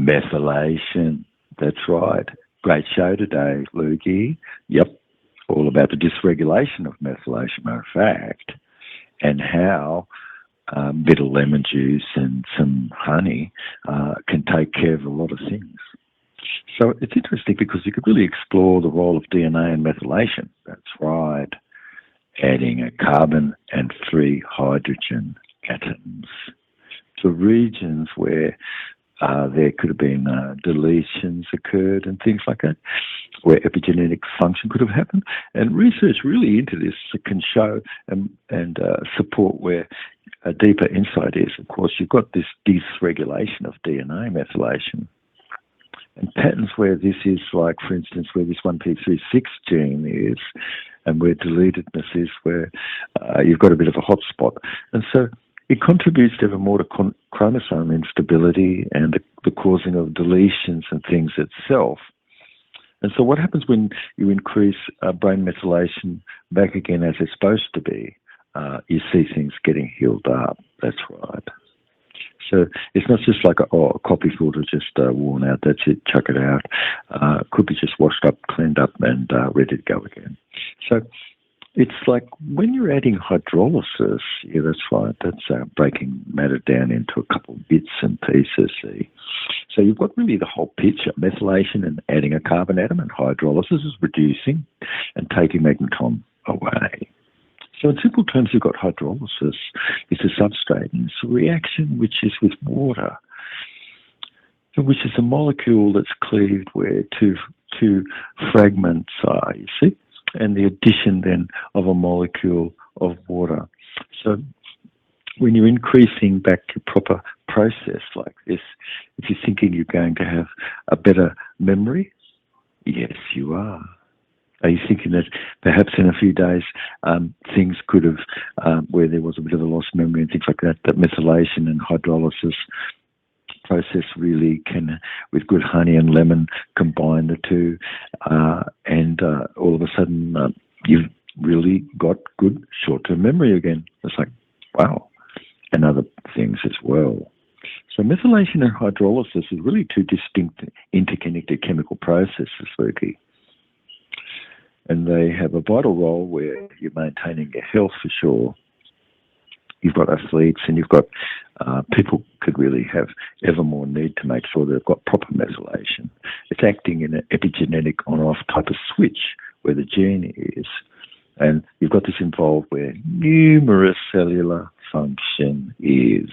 Methylation. That's right. Great show today, Lukey. Yep. All about the dysregulation of methylation, matter of fact, and how bitter lemon juice and some honey can take care of a lot of things. So it's interesting because you could really explore the role of DNA in methylation. That's right. Adding a carbon and 3 hydrogen atoms to regions where there could have been deletions occurred and things like that, where epigenetic function could have happened. And research really into this can show and support where a deeper insight is. Of course, you've got this dysregulation of DNA methylation. And patterns where this is, like, for instance, where this 1p36 gene is, and where deletedness is, where you've got a bit of a hot spot. And so it contributes ever more to chromosome instability and the causing of deletions and things itself. And so what happens when you increase brain methylation back again as it's supposed to be? You see things getting healed up. That's right. So it's not just like a coffee filter just worn out, that's it, chuck it out. Could be just washed up, cleaned up, and ready to go again. So it's like when you're adding hydrolysis, yeah, that's right, that's breaking matter down into a couple of bits and pieces, see. So you've got really the whole picture, methylation and adding a carbon atom, and hydrolysis is reducing and taking magneton away. So in simple terms, you've got hydrolysis. It's a substrate, and it's a reaction which is with water, which is a molecule that's cleaved where two fragments are, you see, and the addition then of a molecule of water. So when you're increasing back your proper process like this, if you're thinking you're going to have a better memory, yes, you are. Are you thinking that perhaps in a few days things could have, where there was a bit of a lost memory and things like that, that methylation and hydrolysis process really can, with good honey and lemon, combine the two, and all of a sudden you've really got good short-term memory again. It's like, wow, and other things as well. So methylation and hydrolysis is really two distinct interconnected chemical processes, Lukey. And they have a vital role where you're maintaining your health for sure. You've got athletes and you've got people could really have ever more need to make sure they've got proper methylation. It's acting in an epigenetic on-off type of switch where the gene is. And you've got this involved where numerous cellular function is.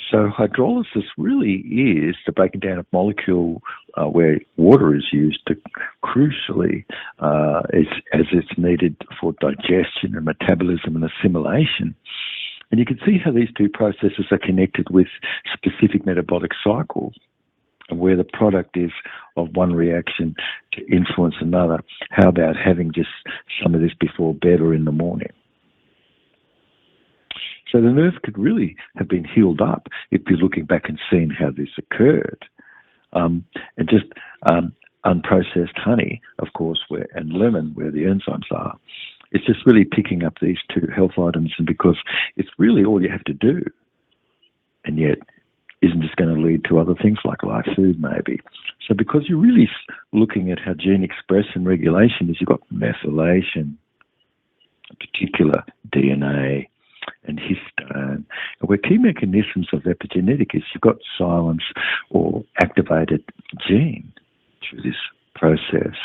So hydrolysis really is the breaking down of molecule where water is used to crucially as it's needed for digestion and metabolism and assimilation. And you can see how these two processes are connected with specific metabolic cycles, and where the product is of one reaction to influence another. How about having just some of this before bed or in the morning? So the nerve could really have been healed up if you're looking back and seeing how this occurred. And just unprocessed honey, of course, and lemon, where the enzymes are, it's just really picking up these two health items, and because it's really all you have to do, and yet isn't just going to lead to other things like live food maybe. So because you're really looking at how gene expression and regulation is, you've got methylation, in particular DNA, and histone, and where key mechanisms of epigenetic is you've got silence or activated gene through this process.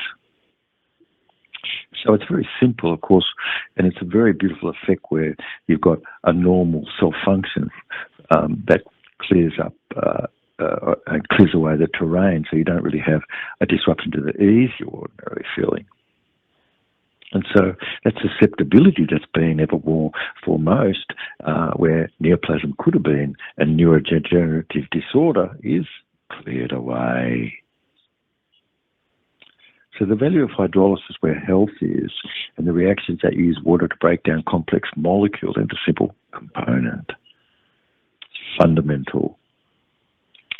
So it's very simple, of course, and it's a very beautiful effect where you've got a normal cell function that clears up and clears away the terrain, so you don't really have a disruption to the ease you're ordinarily feeling. And so that susceptibility that's been ever more foremost, where neoplasm could have been, and neurodegenerative disorder is cleared away. So the value of hydrolysis where health is, and the reactions that use water to break down complex molecules into simple component. Fundamental.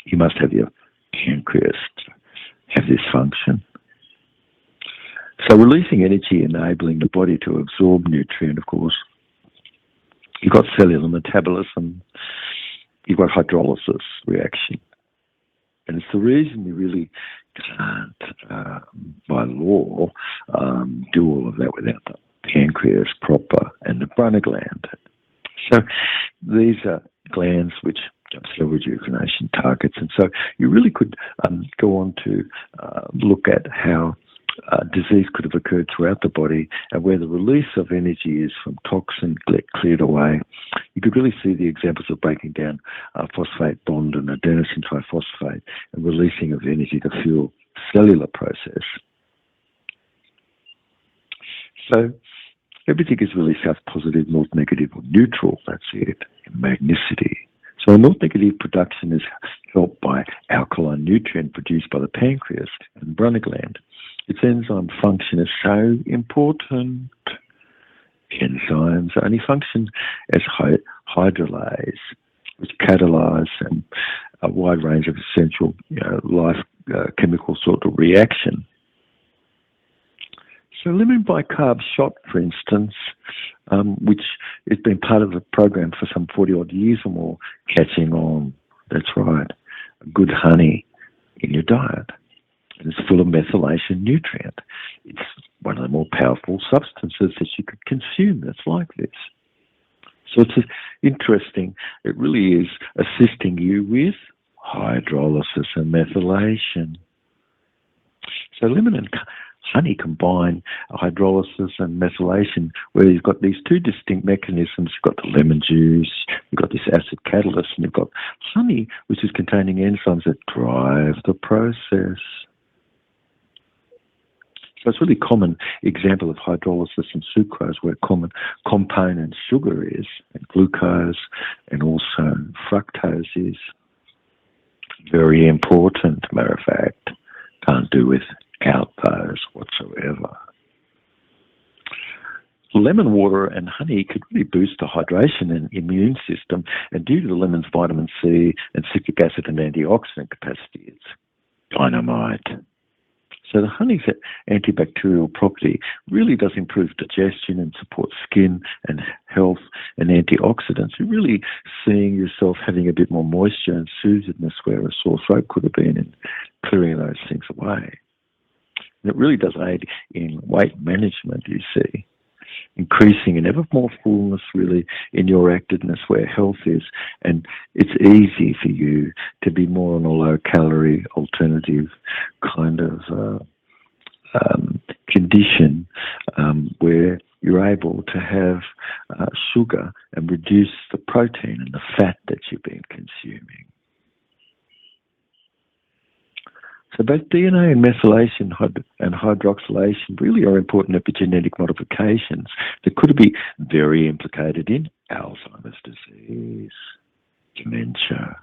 You must have your pancreas have this function. So releasing energy, enabling the body to absorb nutrient, of course. You've got cellular metabolism, you've got hydrolysis reaction. And it's the reason you really can't, by law, do all of that without the pancreas proper and the Brunner gland. So these are glands which are cell rejuvenation targets. And so you really could go on to look at how disease could have occurred throughout the body and where the release of energy is from toxin cleared away. You could really see the examples of breaking down phosphate bond and adenosine triphosphate and releasing of energy to fuel cellular process. So everything is really south positive, north negative, or neutral. That's it, in magnicity. So north negative production is helped by alkaline nutrient produced by the pancreas and Brunner gland. Its enzyme function is so important. Enzymes only function as hydrolase, which catalyze a wide range of essential life chemical sort of reaction. So lemon bicarb shot, for instance, which has been part of the program for some 40-odd years or more, catching on. That's right. Good honey in your diet. And it's full of methylation nutrient. It's one of the more powerful substances that you could consume that's like this. So it's interesting. It really is assisting you with hydrolysis and methylation. So lemon and honey combine hydrolysis and methylation, where you've got these two distinct mechanisms. You've got the lemon juice, you've got this acid catalyst, and you've got honey, which is containing enzymes that drive the process. So it's a really common example of hydrolysis and sucrose, where common component sugar is, and glucose, and also fructose is. Very important, matter of fact. Can't do without those whatsoever. Lemon water and honey could really boost the hydration and immune system, and due to the lemon's vitamin C and citric acid and antioxidant capacity, it's dynamite. So the honey's antibacterial property really does improve digestion and support skin and health and antioxidants. You're really seeing yourself having a bit more moisture and soothingness where a sore throat could have been, and clearing those things away. And it really does aid in weight management, you see, increasing and ever more fullness really in your activeness where health is. And it's easy for you to be more on a low-calorie alternative kind of condition where you're able to have sugar and reduce the protein and the fat that you've been consuming. So both DNA and methylation and hydroxylation really are important epigenetic modifications that could be very implicated in Alzheimer's disease, dementia.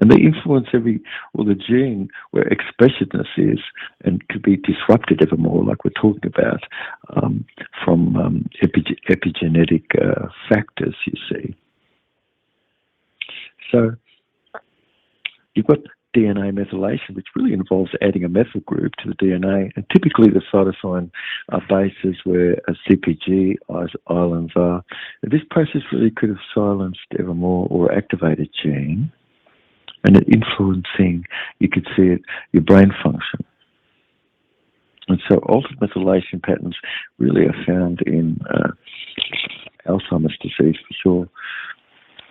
And they influence the gene where expressiveness is and could be disrupted ever more, like we're talking about, from epigenetic factors, you see. So you've got DNA methylation, which really involves adding a methyl group to the DNA, and typically the cytosine bases where a CpG islands are. This process really could have silenced ever more or activated gene, and it influencing, you could see it, your brain function. And so altered methylation patterns really are found in Alzheimer's disease for sure.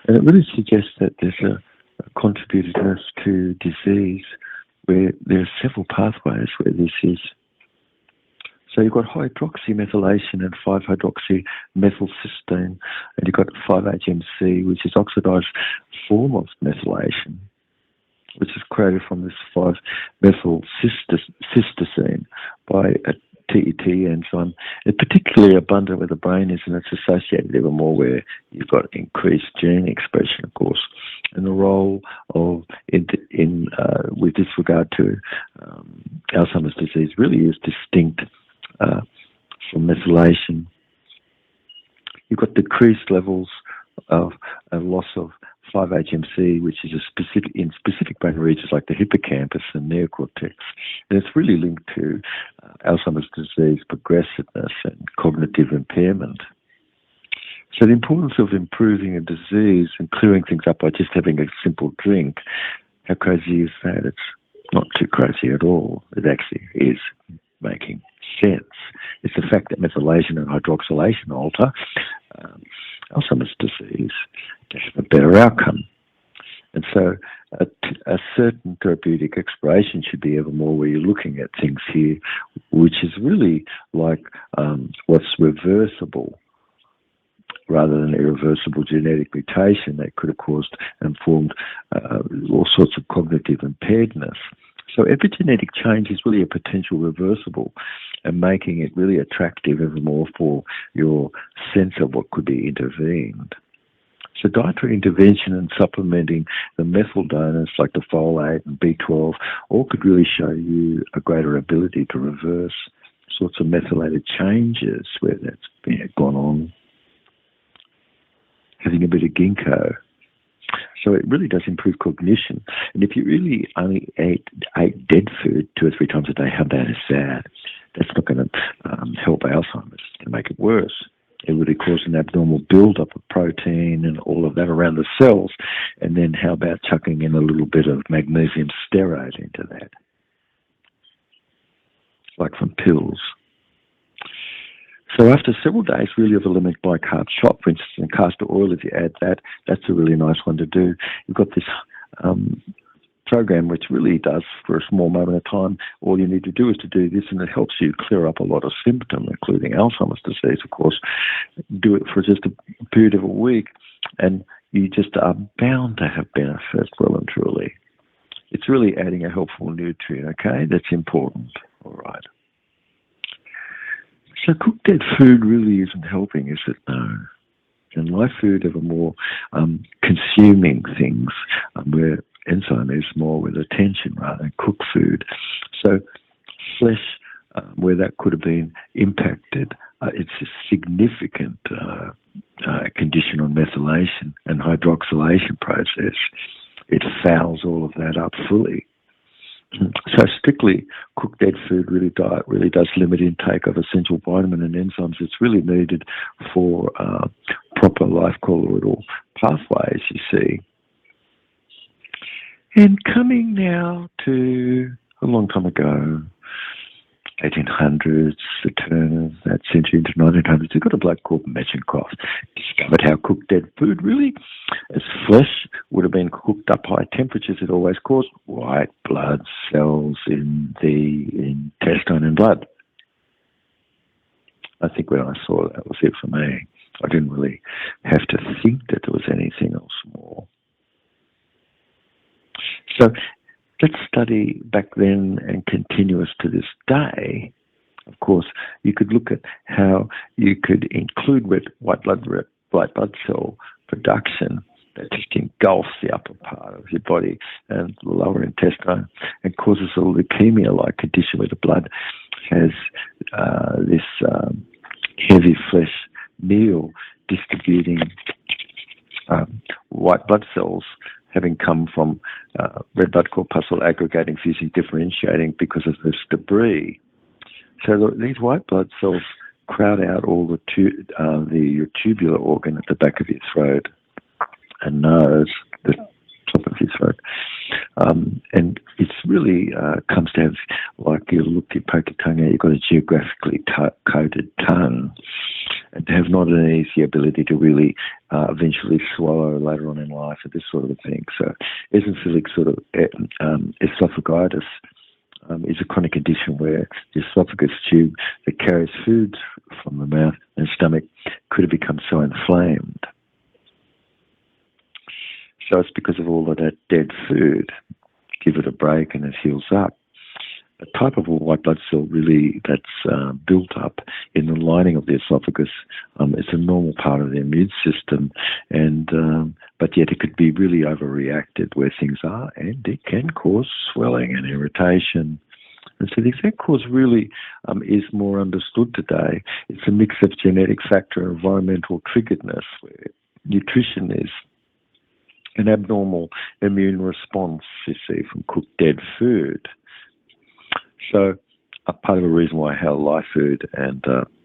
And it really suggests that there's a contributedness to disease where there are several pathways where this is. So you've got hydroxymethylation and 5-hydroxymethylcysteine, and you've got 5-HMC, which is oxidized form of methylation, which is created from this 5-methylcysteine by a TET enzyme. It's particularly abundant where the brain is, and it's associated even more where you've got increased gene expression, of course. And the role of with this regard to Alzheimer's disease really is distinct from methylation. You've got decreased levels of a loss of 5-HMC, which is in specific brain regions like the hippocampus and neocortex. And it's really linked to Alzheimer's disease progressiveness and cognitive impairment. So the importance of improving a disease and clearing things up by just having a simple drink, how crazy is that? It's not too crazy at all. It actually is making sense. It's the fact that methylation and hydroxylation alter Alzheimer's disease to have a better outcome. And so a certain therapeutic expiration should be ever more where you're looking at things here, which is really like what's reversible rather than irreversible genetic mutation that could have caused and formed all sorts of cognitive impairedness. So epigenetic change is really a potential reversible and making it really attractive ever more for your sense of what could be intervened. So dietary intervention and supplementing the methyl donors like the folate and B12 all could really show you a greater ability to reverse sorts of methylated changes where that's gone on. Having a bit of ginkgo. So it really does improve cognition. And if you really only ate dead food 2 or 3 times a day, how bad is that? That's not going to help Alzheimer's. It's going to make it worse. It would cause an abnormal build-up of protein and all of that around the cells. And then how about chucking in a little bit of magnesium stearate into that? Like from pills. So after several days really of a limit by carb shop, for instance, in castor oil, if you add that, that's a really nice one to do. You've got this program which really does, for a small moment of time, all you need to do is to do this, and it helps you clear up a lot of symptoms, including Alzheimer's disease, of course. Do it for just a period of a week, and you just are bound to have benefit, well and truly. It's really adding a helpful nutrient, okay? That's important. All right. So cooked dead food really isn't helping, is it? No. And live food are more consuming things where enzyme is more with attention rather than cooked food. So flesh, where that could have been impacted, it's a significant condition on methylation and hydroxylation process. It fouls all of that up fully. So strictly cooked dead food diet really does limit intake of essential vitamin and enzymes. It's really needed for proper life colloidal pathways, you see. And coming now to a long time ago, 1800s, the turn of that century into 1900s, you've got a bloke called Metchnikoff discovered how cooked dead food really, as flesh would have been cooked up high temperatures, it always caused white blood cells in the intestine and blood. I think when I saw that was it for me. I didn't really have to think that there was anything else more. So let's study back then and continuous to this day. Of course, you could look at how you could include white blood cell production that just engulfs the upper part of your body and the lower intestine and causes a leukemia-like condition where the blood has this heavy flesh meal distributing white blood cells having come from red blood corpuscle aggregating, fusing, differentiating because of this debris. So these white blood cells crowd out all your tubular organ at the back of your throat and nose, the top of your throat. And it's really comes to have, like you look, you poke your tongue out, you've got a geographically coated tongue, and to have not an easy ability to really eventually swallow later on in life, or this sort of thing. So eosinophilic sort of esophagitis is a chronic condition where the esophagus tube that carries food from the mouth and stomach could have become so inflamed. So it's because of all of that dead food. Give it a break and it heals up. A type of a white blood cell really that's built up in the lining of the esophagus. It's a normal part of the immune system, and but yet it could be really overreacted where things are, and it can cause swelling and irritation. And so the exact cause really is more understood today. It's a mix of genetic factor and environmental triggeredness, where nutrition is an abnormal immune response, you see, from cooked dead food. So a part of the reason why how live food and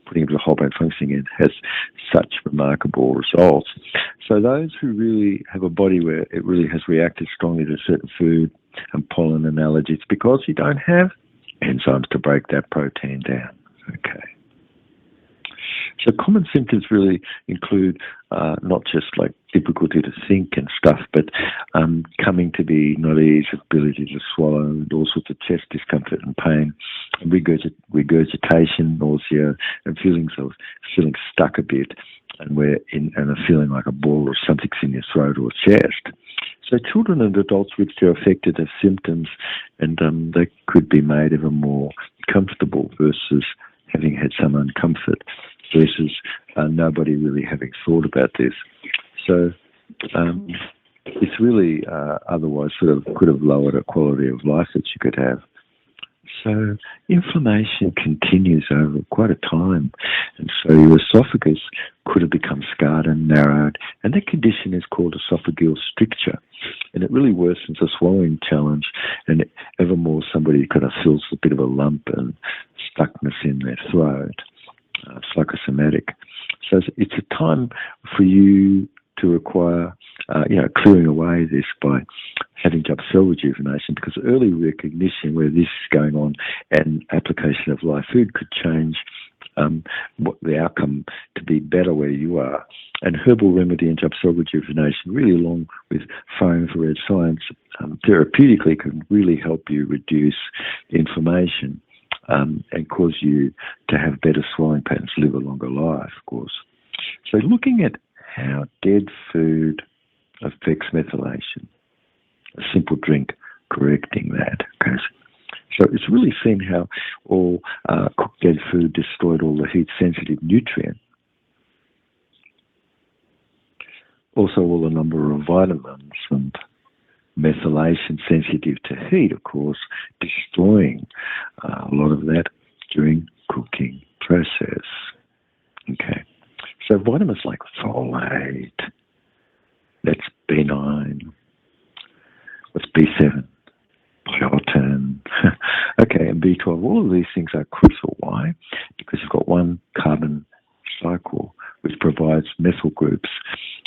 putting into the whole brain functioning again, has such remarkable results. So those who really have a body where it really has reacted strongly to certain food and pollen and allergies, because you don't have enzymes to break that protein down. Okay. So common symptoms really include not just like difficulty to think and stuff, but coming to be not easy, ability to swallow, and all sorts of chest discomfort and pain, and regurgitation, nausea, and feeling stuck a bit, and a feeling like a ball or something's in your throat or chest. So children and adults which are affected have symptoms, and they could be made ever more comfortable versus having had some uncomfort, versus nobody really having thought about this. So it's really otherwise sort of could have lowered a quality of life that you could have. So inflammation continues over quite a time, and so your esophagus could have become scarred and narrowed, and that condition is called esophageal stricture, and it really worsens the swallowing challenge, and evermore somebody kind of feels a bit of a lump and stuckness in their throat, psychosomatic. So it's a time for you to require clearing away this by having job cell rejuvenation, because early recognition where this is going on and application of live food could change what the outcome to be better where you are. And herbal remedy and job cell rejuvenation, really along with far infrared science, therapeutically can really help you reduce inflammation and cause you to have better swallowing patterns, live a longer life, of course. So looking at how dead food affects methylation, a simple drink correcting that. Okay? So it's really seen how all cooked dead food destroyed all the heat-sensitive nutrient. Also all the number of vitamins and methylation sensitive to heat, of course, destroying a lot of that during cooking process. Okay. So vitamins like folate, that's B9, what's B7, biotin, okay, and B12, all of these things are crucial. Why? Because you've got one carbon cycle which provides methyl groups,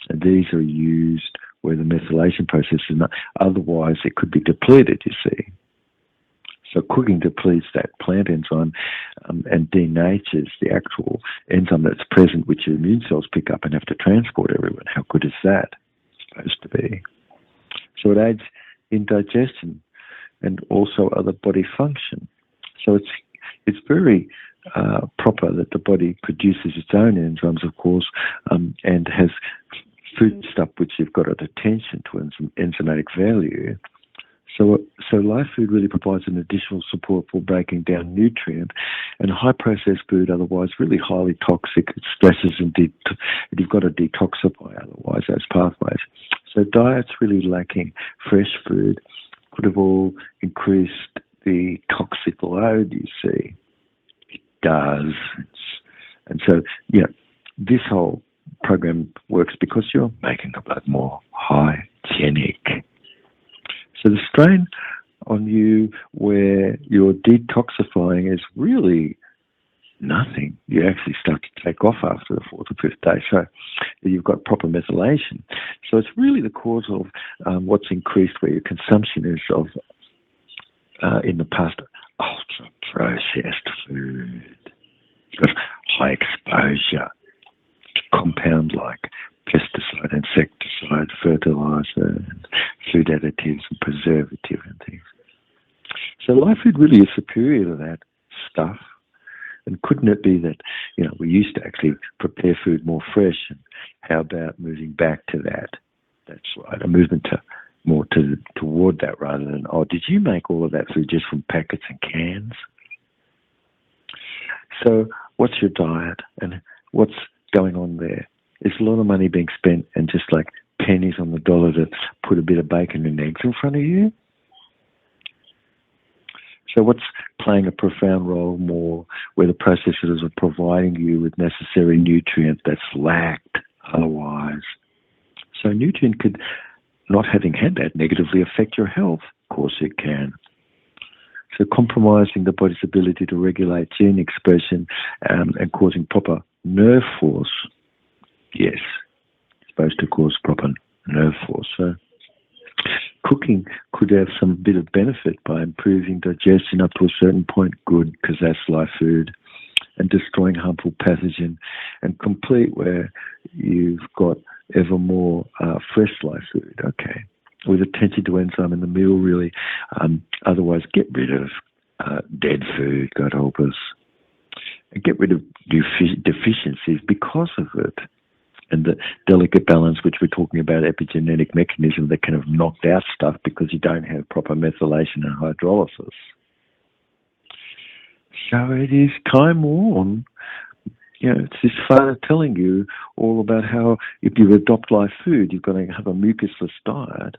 and these are used where the methylation process is not, otherwise it could be depleted, you see. So cooking depletes that plant enzyme and denatures the actual enzyme that's present, which your immune cells pick up and have to transport everywhere. How good is that? It's supposed to be. So it aids in digestion and also other body function. So it's very proper that the body produces its own enzymes, of course, and has food stuff which you've got at attention to enzymatic value. So live food really provides an additional support for breaking down nutrient, and high processed food otherwise really highly toxic. It stresses and you've got to detoxify otherwise those pathways. So diets really lacking fresh food could have all increased the toxic load, you see. It does. And so, this whole program works because you're making the blood more hygienic. So the strain on you where you're detoxifying is really nothing. You actually start to take off after the fourth or fifth day. So you've got proper methylation. So it's really the cause of what's increased where your consumption is of, in the past, ultra-processed food. You've got high exposure to compound like pesticide, insecticide, fertilizer, and food additives and preservative and things. So live food really is superior to that stuff. And couldn't it be that, we used to actually prepare food more fresh, and how about moving back to that? That's right, a movement toward that rather than, did you make all of that food just from packets and cans? So what's your diet and what's going on there? There's a lot of money being spent and just like pennies on the dollar to put a bit of bacon and eggs in front of you. So what's playing a profound role more where the processors are providing you with necessary nutrient that's lacked otherwise? So nutrient could, not having had that, negatively affect your health. Of course it can. So compromising the body's ability to regulate gene expression and causing proper nerve force. Yes, it's supposed to cause proper nerve force. So cooking could have some bit of benefit by improving digestion up to a certain point. Good, because that's live food. And destroying harmful pathogen, and complete where you've got ever more fresh live food. Okay, with attention to enzyme in the meal, really. Otherwise, get rid of dead food. God help us. And get rid of deficiencies because of it. And the delicate balance, which we're talking about, epigenetic mechanism that kind of knocked out stuff because you don't have proper methylation and hydrolysis. So it is time worn. You know, it's this father telling you all about how if you adopt live food, you've got to have a mucusless diet.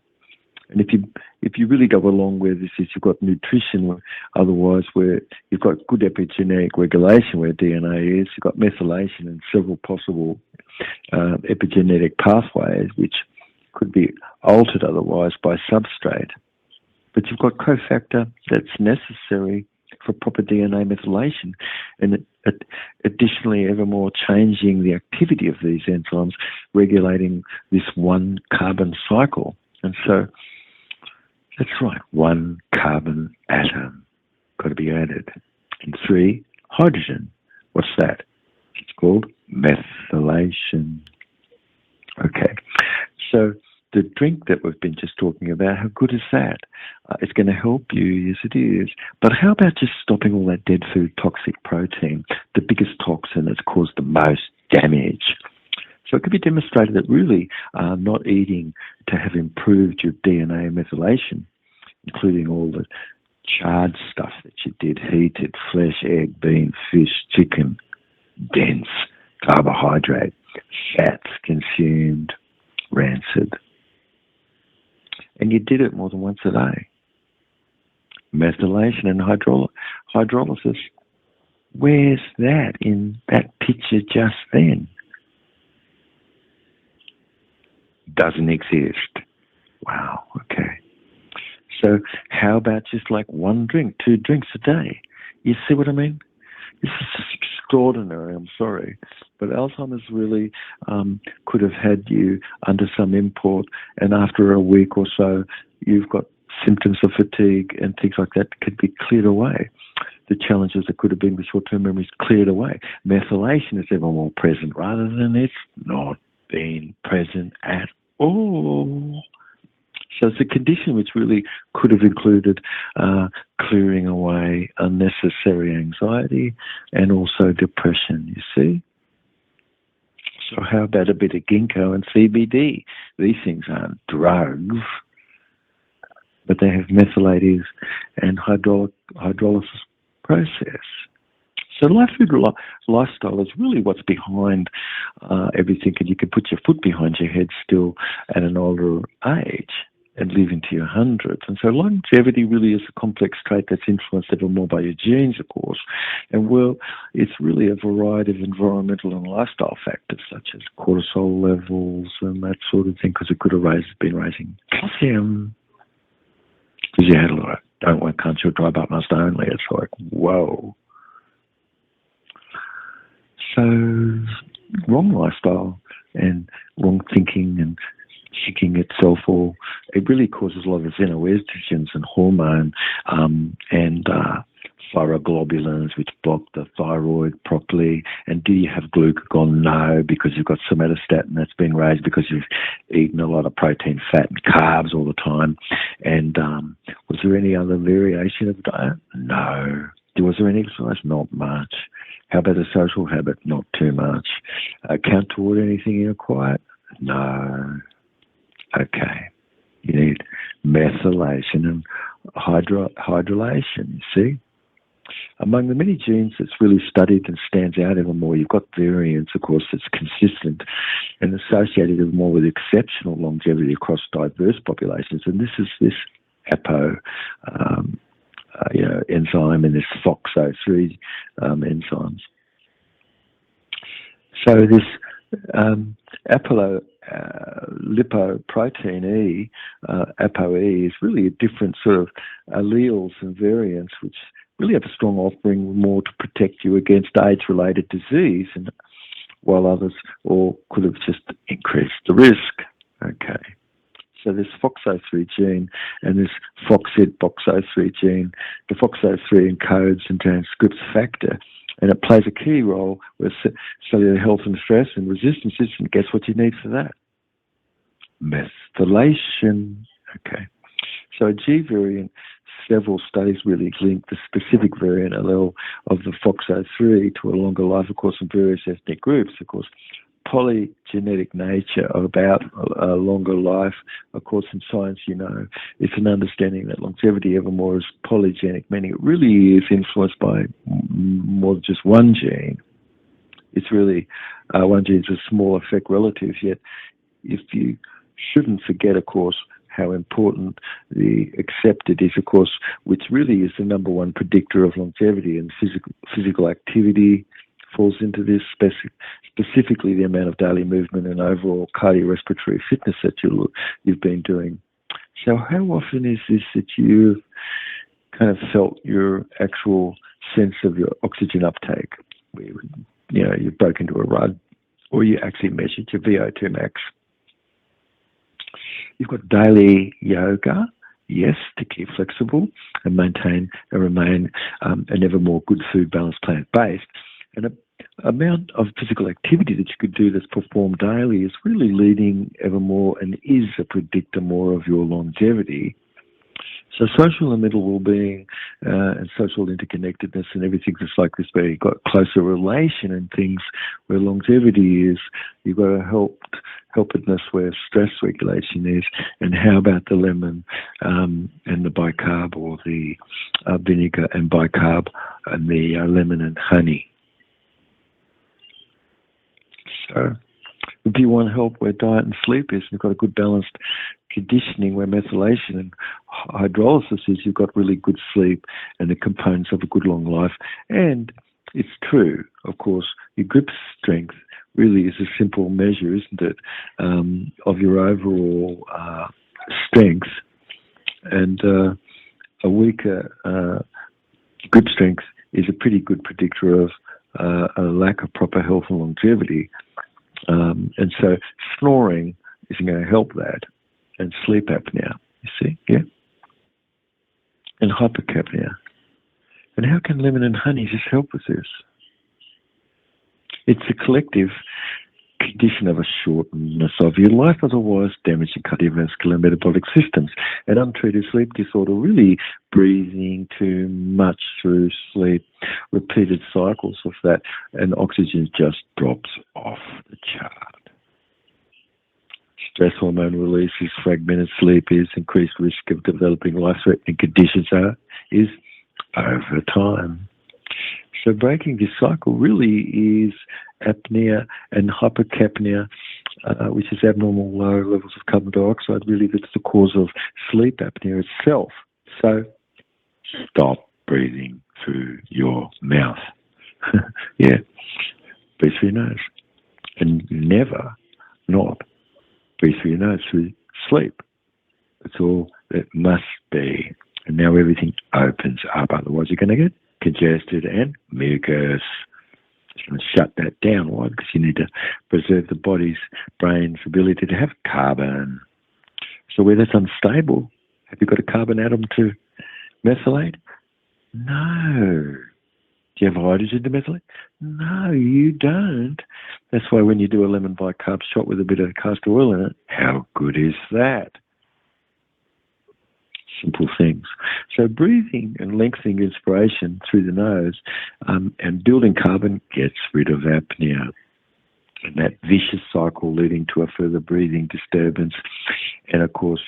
And if you really go along where this is, you've got nutrition, otherwise where you've got good epigenetic regulation where DNA is, you've got methylation and several possible epigenetic pathways which could be altered otherwise by substrate. But you've got cofactor that's necessary for proper DNA methylation, and additionally ever more changing the activity of these enzymes, regulating this one carbon cycle. And so that's right, one carbon atom got to be added. And 3, hydrogen. What's that? It's called methylation. Okay, so the drink that we've been just talking about, how good is that? It's going to help you, yes it is. But how about just stopping all that dead food toxic protein, the biggest toxin that's caused the most damage? So it could be demonstrated that really not eating to have improved your DNA methylation, including all the charred stuff that you did, heated flesh, egg, bean, fish, chicken, dense carbohydrate, fats consumed, rancid. And you did it more than once a day. Methylation and hydrolysis, where's that in that picture just then? Doesn't exist. Wow, okay. So how about just like 1 drink, 2 drinks a day? You see what I mean? This is just extraordinary, I'm sorry. But Alzheimer's really could have had you under some import, and after a week or so, you've got symptoms of fatigue and things like that could be cleared away. The challenges that could have been with short-term memories cleared away. Methylation is ever more present rather than it's not being present at all. So it's a condition which really could have included clearing away unnecessary anxiety and also depression, you see? So how about a bit of ginkgo and CBD? These things aren't drugs, but they have methylatase and hydrolysis process. So live food lifestyle is really what's behind everything, and you can put your foot behind your head still at an older age and live into your hundreds. And so longevity really is a complex trait that's influenced ever more by your genes, of course. And well, it's really a variety of environmental and lifestyle factors such as cortisol levels and that sort of thing, because it could have been raising calcium. Because you had a lot of don't want, can't you, dry but must only. It's like, whoa. So wrong lifestyle and wrong thinking and seeking itself, or it really causes a lot of xenoestrogens and hormone and thyroglobulins, which block the thyroid properly. And do you have glucagon? No, because you've got somatostatin that's been raised because you've eaten a lot of protein, fat, and carbs all the time. And was there any other variation of diet? No. Was there any exercise? Not much. How about a social habit? Not too much. Count toward anything in a quiet? No. Okay. You need methylation and hydrolation, you see? Among the many genes that's really studied and stands out even more, you've got variants, of course, that's consistent and associated even more with exceptional longevity across diverse populations. And this is this APO enzyme and this FOXO3 enzymes. So this lipoprotein E, ApoE, is really a different sort of alleles and variants which really have a strong offering more to protect you against AIDS-related disease, and while others or could have just increased the risk. Okay. So this FOXO3 gene and this FOXC-BOXO3 gene, the FOXO3 encodes and transcripts factor, and it plays a key role with cellular health and stress and resistance system. Guess what you need for that? Methylation. Okay. So a G variant, several studies really link the specific variant allele of the FOXO3 to a longer life, of course, in various ethnic groups. Of course, polygenetic nature about a longer life, of course, in science, it's an understanding that longevity evermore is polygenic, meaning it really is influenced by more than just one gene. It's really one gene is a small effect relative, yet if you shouldn't forget, of course, how important the accepted is, of course, which really is the number one predictor of longevity, and physical activity falls into this, specifically the amount of daily movement and overall cardiorespiratory fitness that you've been doing. So how often is this that you've kind of felt your actual sense of your oxygen uptake? You broke into a run, or you actually measured your VO2 max? You've got daily yoga, yes, to keep flexible and maintain and remain an ever more good food balanced plant-based. And an amount of physical activity that you could do that's performed daily is really leading ever more and is a predictor more of your longevity. So social and mental well-being and social interconnectedness and everything that's like this, where you've got closer relation and things where longevity is, you've got a helpedness where stress regulation is. And how about the lemon and the bicarb, or the vinegar and bicarb, and the lemon and honey? So if you want help where diet and sleep is, you've got a good balanced conditioning where methylation and hydrolysis is, you've got really good sleep and the components of a good long life. And it's true, of course, your grip strength really is a simple measure, isn't it, of your overall strength. And a weaker grip strength is a pretty good predictor of a lack of proper health and longevity. And so snoring isn't going to help that. And sleep apnea, you see, yeah? And hypercapnia. And how can lemon and honey just help with this? It's a collective condition of a shortness of your life, otherwise damaging cardiovascular and metabolic systems. And untreated sleep disorder, really breathing too much through sleep, repeated cycles of that, and oxygen just drops off the chart. Stress hormone release is fragmented sleep, is increased risk of developing life-threatening conditions is over time. So breaking this cycle really is apnea and hypercapnia, which is abnormal low levels of carbon dioxide. Really, that's the cause of sleep apnea itself. So stop breathing through your mouth. Yeah, breathe through your nose. And never not breathe through your nose through sleep. That's all that must be. And now everything opens up. Otherwise, you're going to get congested and mucus. Just going to shut that down. Why? Because you need to preserve the body's brain's ability to have carbon. So where that's unstable, have you got a carbon atom to methylate? No. Do you have hydrogen to methylate? No, you don't. That's why when you do a lemon bicarb shot with a bit of castor oil in it, how good is that? Simple things. So breathing and lengthening inspiration through the nose and building carbon gets rid of apnea. And that vicious cycle leading to a further breathing disturbance. And of course,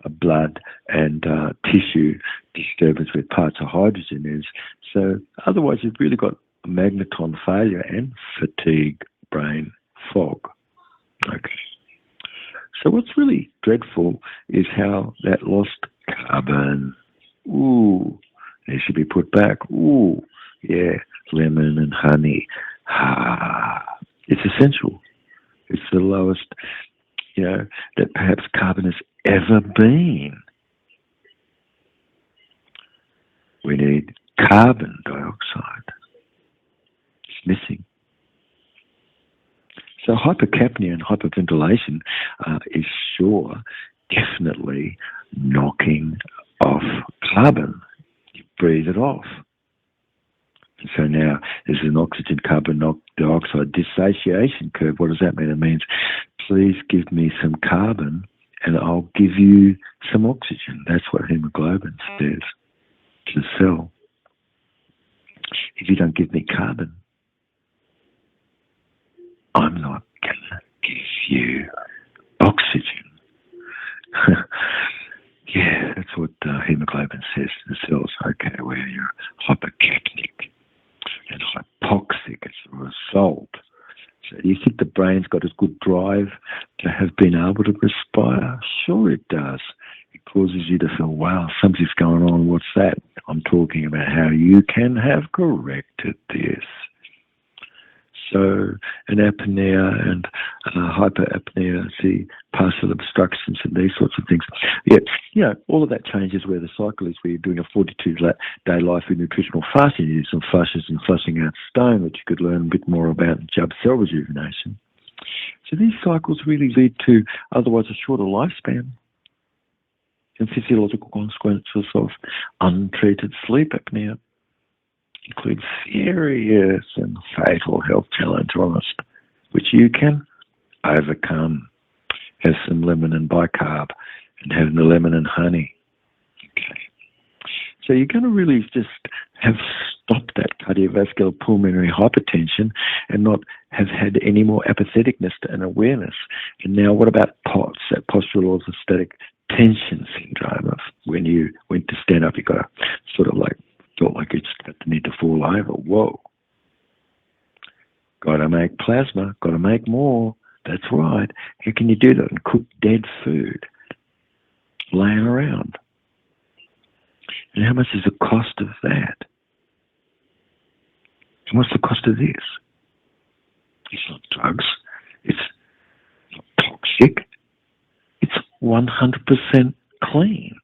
a blood and tissue disturbance where parts of hydrogen is. So otherwise you've really got a magneton failure and fatigue, brain fog. Okay. So what's really dreadful is how that lost carbon, needs to be put back. Yeah, lemon and honey. It's essential. It's the lowest that perhaps carbon has ever been. We need carbon dioxide. It's missing. So hypercapnia and hyperventilation is definitely knocking off carbon. You breathe it off. And so now there's an oxygen-carbon dioxide dissociation curve. What does that mean? It means, please give me some carbon and I'll give you some oxygen. That's what hemoglobin says to the cell. If you don't give me carbon, I'm not going to give you oxygen. Yeah, that's what hemoglobin says to the cells. Okay, where you're hypercapnic and hypoxic as a result. So do you think the brain's got a good drive to have been able to respire? Sure it does. It causes you to feel, wow, something's going on. What's that? I'm talking about how you can have corrected this. So an apnea and hyperapnea, see partial obstructions and these sorts of things. Yeah, all of that changes where the cycle is, where you're doing a 42-day life of nutritional fasting. You do some flushes and flushing out stone, which you could learn a bit more about in Jubb cell rejuvenation. So these cycles really lead to otherwise a shorter lifespan and physiological consequences of untreated sleep apnea. Include serious and fatal health challenges, which you can overcome. Have some lemon and bicarb and have the lemon and honey. Okay. So you're going to really just have stopped that cardiovascular pulmonary hypertension and not have had any more apatheticness and awareness. And now what about POTS, that postural orthostatic tension syndrome of when you went to stand up, you got a sort of like, felt like it's got the need to fall over. Whoa. Got to make plasma. Got to make more. That's right. How can you do that? And cook dead food laying around. And how much is the cost of that? And what's the cost of this? It's not drugs. It's not toxic. It's 100% clean.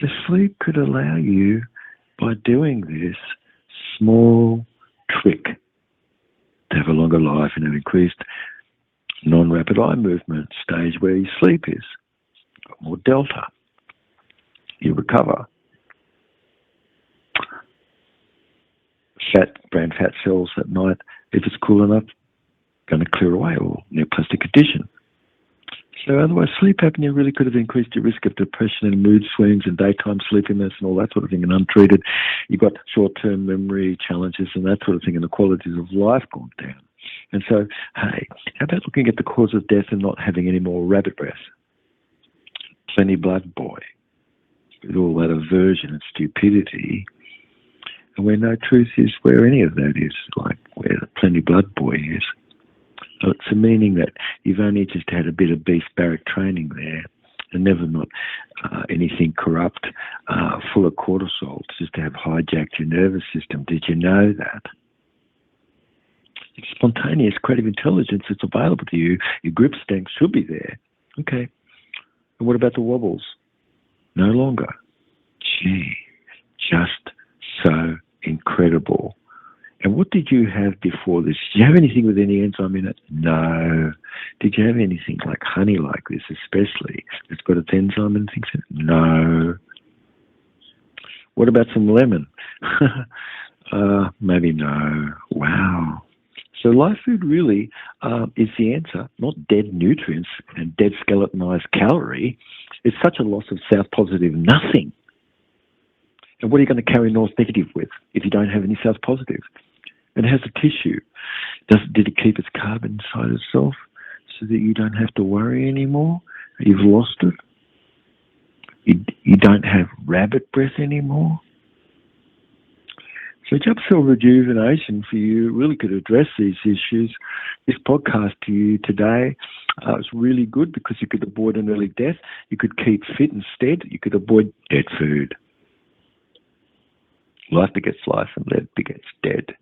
So sleep could allow you, by doing this small trick, to have a longer life and have increased non-rapid eye movement stage where your sleep is. Got more delta. You recover. Brain fat cells at night, if it's cool enough, going to clear away, or neoplastic addition. So otherwise, sleep apnea really could have increased your risk of depression and mood swings and daytime sleepiness and all that sort of thing. And untreated, you've got short-term memory challenges and that sort of thing, and the qualities of life gone down. And so, hey, how about looking at the cause of death and not having any more rabbit breath? Plenty blood boy, with all that aversion and stupidity, and where no truth is where any of that is, like where the plenty blood boy is. So it's a meaning that you've only just had a bit of beef barrack training there and never not anything corrupt, full of cortisol, just to have hijacked your nervous system. Did you know that? It's spontaneous creative intelligence that's available to you. Your grip strength should be there. Okay. And what about the wobbles? No longer. Gee, just so incredible. And what did you have before this? Did you have anything with any enzyme in it? No. Did you have anything like honey like this, especially? It's got its enzyme and things in it? No. What about some lemon? Maybe no. Wow. So live food really is the answer, not dead nutrients and dead skeletonized calorie. It's such a loss of South positive nothing. And what are you going to carry North negative with if you don't have any South positive? And it has a tissue. Did it keep its carbon inside itself so that you don't have to worry anymore? You've lost it. You don't have rabbit breath anymore. So Jubb cell rejuvenation for you really could address these issues. This podcast to you today is really good because you could avoid an early death. You could keep fit instead. You could avoid dead food. Life begets life and death begets dead.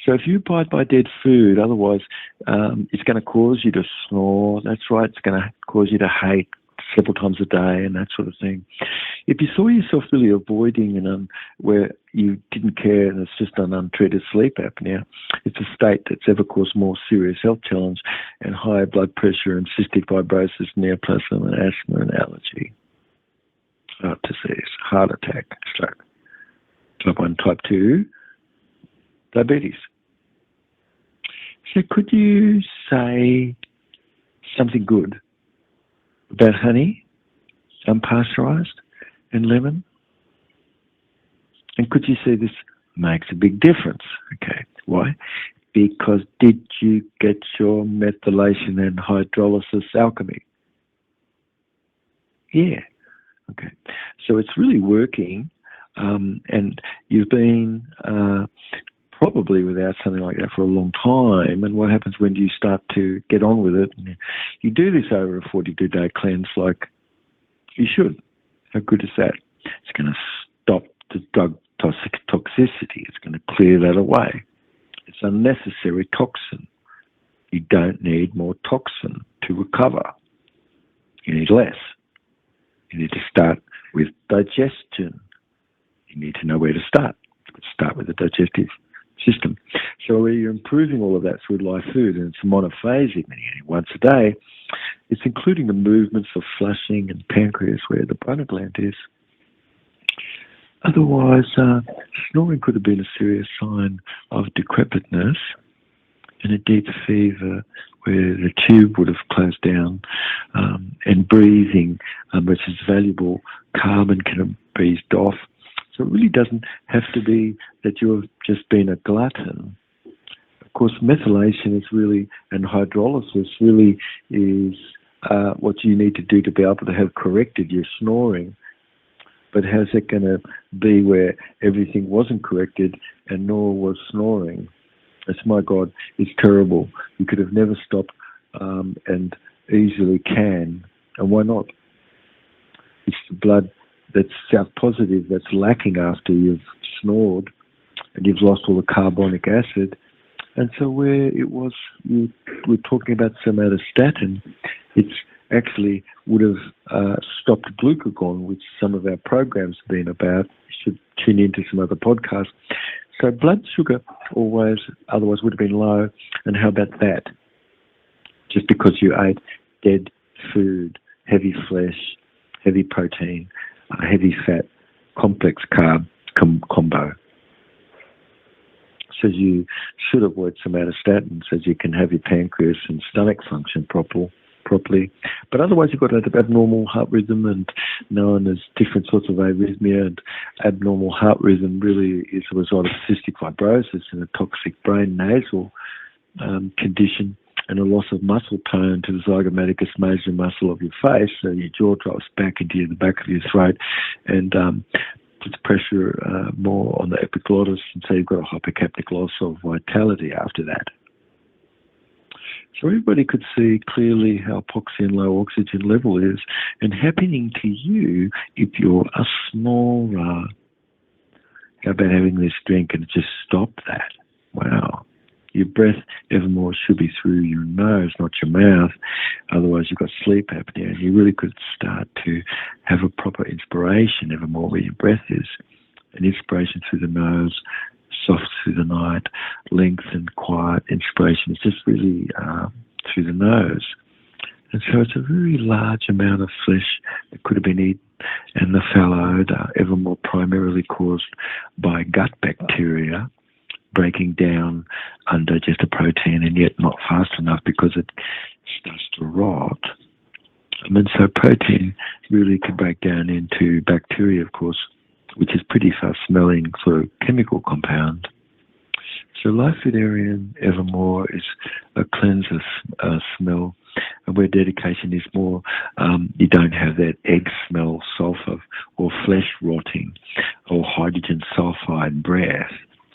So if you abide by dead food, otherwise it's going to cause you to snore. That's right. It's going to cause you to hate several times a day and that sort of thing. If you saw yourself really avoiding where you didn't care and it's just an untreated sleep apnea, it's a state that's ever caused more serious health challenge and higher blood pressure and cystic fibrosis, neoplasm and asthma and allergy, heart disease, heart attack, stroke, type 1, type 2, diabetes. So could you say something good about honey, unpasteurized, and lemon? And could you see this makes a big difference? Okay, why? Because did you get your methylation and hydrolysis alchemy? Yeah. Okay. So it's really working, and you've been probably without something like that for a long time. And what happens when you start to get on with it? And you do this over a 42-day cleanse like you should. How good is that? It's going to stop the drug toxicity. It's going to clear that away. It's unnecessary toxin. You don't need more toxin to recover. You need less. You need to start with digestion. You need to know where to start. Start with the digestive system. So you're improving all of that through live food, and it's monophasic, meaning once a day. It's including the movements of flushing and pancreas where the pineal gland is. Otherwise, snoring could have been a serious sign of decrepitness and a deep fever where the tube would have closed down, and breathing, which is valuable, carbon can have breathed off. So it really doesn't have to be that you've just been a glutton. Of course, methylation is really, and hydrolysis really is what you need to do to be able to have corrected your snoring. But how's it going to be where everything wasn't corrected and nor was snoring? It's, my God, it's terrible. You could have never stopped and easily can. And why not? It's the blood that's South positive that's lacking after you've snored and you've lost all the carbonic acid. And so where it was, you were talking about somatostatin, it's actually would have stopped glucagon, which some of our programs have been about. You should tune into some other podcasts. So blood sugar always otherwise would have been low. And how about that? Just because you ate dead food, heavy flesh, heavy protein, heavy fat, complex carb combo. So you should avoid somatostatin so you can have your pancreas and stomach function properly. But otherwise you've got abnormal heart rhythm, and known as different sorts of arrhythmia. And abnormal heart rhythm really is a result of cystic fibrosis and a toxic brain nasal condition, and a loss of muscle tone to the zygomaticus major muscle of your face, so your jaw drops back into the back of your throat and puts pressure more on the epiglottis, and so you've got a hypercapnic loss of vitality after that. So everybody could see clearly how epoxy and low oxygen level is and happening to you if you're a snorer. How about having this drink and just stop that? Wow. Your breath evermore should be through your nose, not your mouth. Otherwise, you've got sleep apnea, and you really could start to have a proper inspiration evermore where your breath is. An inspiration through the nose, soft through the night, lengthened, quiet inspiration. It's just really through the nose. And so it's a very large amount of flesh that could have been eaten, and the foul odor, evermore primarily caused by gut bacteria, breaking down undigested protein, and yet not fast enough because it starts to rot. And so protein really could break down into bacteria, of course, which is pretty fast-smelling sort of chemical compound. So Lifeitarian evermore is a cleanser smell, and where dedication is more, you don't have that egg smell, sulfur, or flesh rotting, or hydrogen sulfide breath,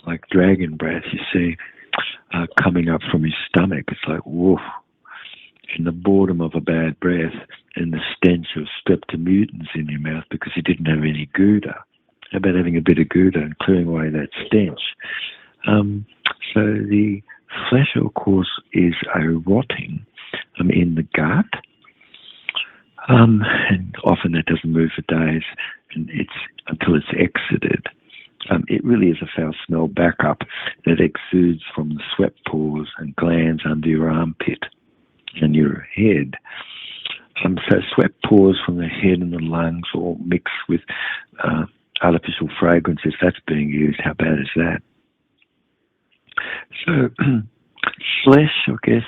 like dragon breath you see coming up from his stomach. It's like, woof. And the boredom of a bad breath and the stench of streptomutans in your mouth because you didn't have any Gouda. How about having a bit of Gouda and clearing away that stench? So the flesh, of course, is a rotting in the gut, and often that doesn't move for days, and it's until it's exited. It really is a foul smell backup that exudes from the sweat pores and glands under your armpit and your head. So sweat pores from the head and the lungs all mix with artificial fragrances. That's being used. How bad is that? So flesh, I guess,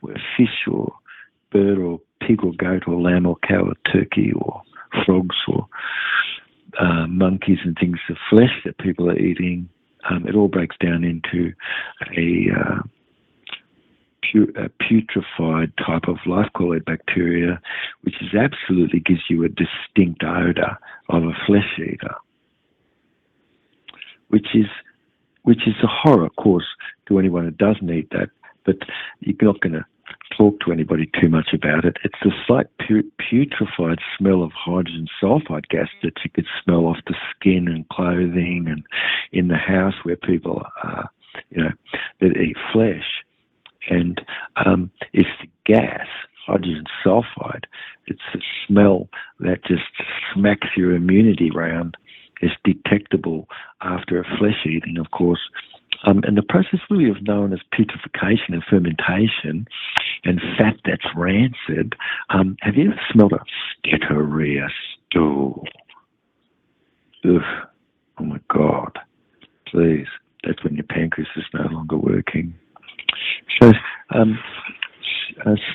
where fish or bird or pig or goat or lamb or cow or turkey or frogs or monkeys and things, the flesh that people are eating, it all breaks down into a putrefied type of life colloid bacteria, which absolutely gives you a distinct odour of a flesh eater, which is a horror, of course, to anyone who doesn't eat that, but you're not going to talk to anybody too much about it. It's a slight putrefied smell of hydrogen sulfide gas that you could smell off the skin and clothing and in the house where people are, that eat flesh. And it's the gas, hydrogen sulfide. It's the smell that just smacks your immunity round. It's detectable after a flesh eating, of course. And the process really is known as putrefaction and fermentation and fat that's rancid. Have you ever smelled a steatorrhea stool? Ugh. Oh, my God. Please. That's when your pancreas is no longer working. So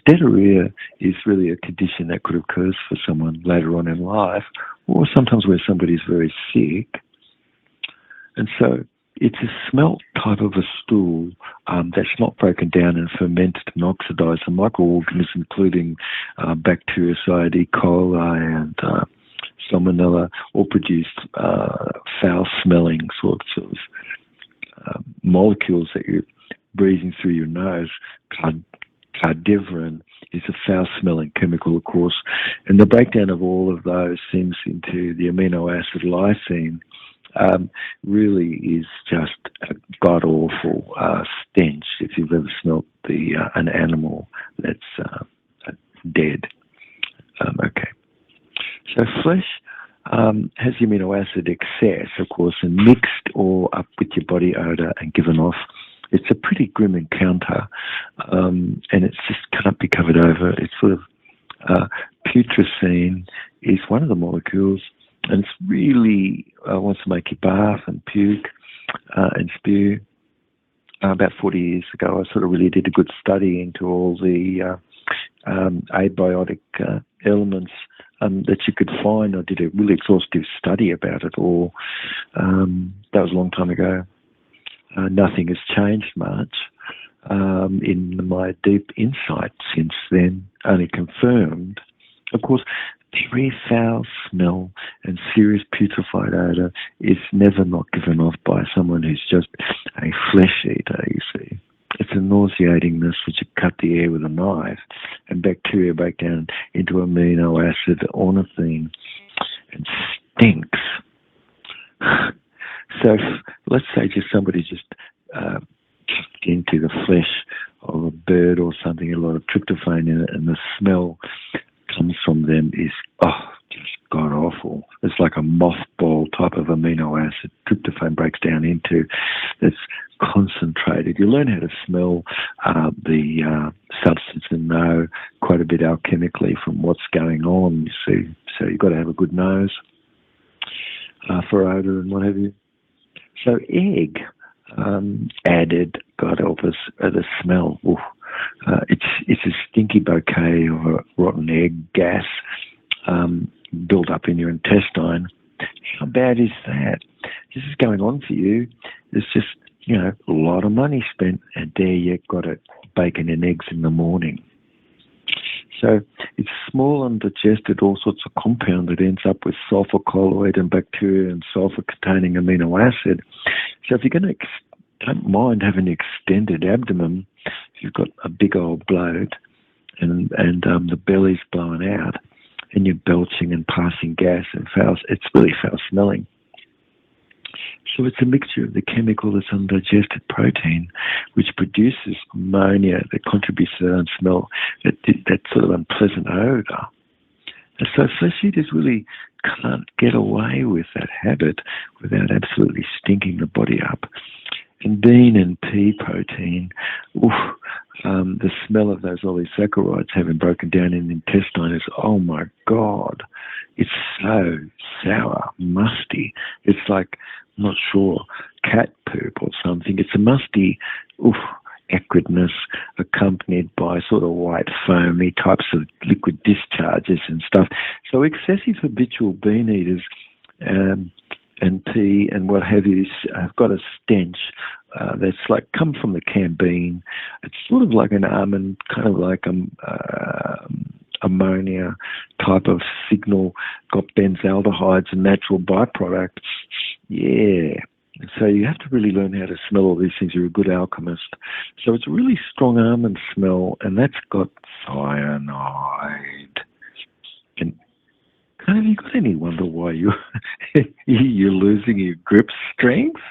steatorrhea is really a condition that could occur for someone later on in life, or sometimes where somebody's very sick. And so it's a smelt type of a stool that's not broken down and fermented and oxidized. And microorganisms, including bactericide, E. coli, and salmonella, all produce foul-smelling sorts of molecules that you're breathing through your nose. Cardivorin is a foul-smelling chemical, of course, and the breakdown of all of those things into the amino acid lysine really is just a god-awful stench if you've ever smelt an animal that's dead. Okay. So flesh has the amino acid excess, of course, and mixed or up with your body odor and given off. It's a pretty grim encounter, and it's just can't be covered over. It's sort of putrescine is one of the molecules, and it's really wants to make you bath and puke and spew. About 40 years ago, I sort of really did a good study into all the abiotic elements that you could find. I did a really exhaustive study about it all. That was a long time ago. Nothing has changed much in my deep insight since then, only confirmed. Of course, very foul smell and serious putrefied odour is never not given off by someone who's just a flesh eater, you see. It's a nauseatingness which you cut the air with a knife, and bacteria break down into amino acid ornithine and stinks. So let's say just somebody just into the flesh of a bird or something, a lot of tryptophan in it, and the smell comes from them is, just god-awful. It's like a mothball type of amino acid tryptophan breaks down into. That's concentrated. You learn how to smell the substance and know quite a bit alchemically from what's going on, you see. So you've got to have a good nose for odour and what have you. So egg added, God help us, the smell. It's a stinky bouquet of a rotten egg gas built up in your intestine. How bad is that? This is going on for you. It's just, a lot of money spent, and there you got it, bacon and eggs in the morning. So it's small and digested, all sorts of compound that ends up with sulfur colloid and bacteria and sulfur-containing amino acid. So if you're going to, don't mind having an extended abdomen, if you've got a big old bloat and the belly's blowing out and you're belching and passing gas and foul, it's really foul smelling. So it's a mixture of the chemical that's undigested protein, which produces ammonia that contributes to that smell, that sort of unpleasant odour. And so flesh eaters really can't get away with that habit without absolutely stinking the body up. And bean and pea protein, the smell of those polysaccharides having broken down in the intestine is, oh my God, it's so sour, musty. It's like, I'm not sure, cat poop or something. It's a musty, acridness accompanied by sort of white foamy types of liquid discharges and stuff. So excessive habitual bean eaters and pea and what have you have got a stench that's like come from the canned bean. It's sort of like an almond, kind of like ammonia type of signal, got benzaldehydes and natural byproducts. Yeah. So you have to really learn how to smell all these things. You're a good alchemist. So it's a really strong almond smell, and that's got cyanide. And kind of, you got any wonder why you're losing your grip strength?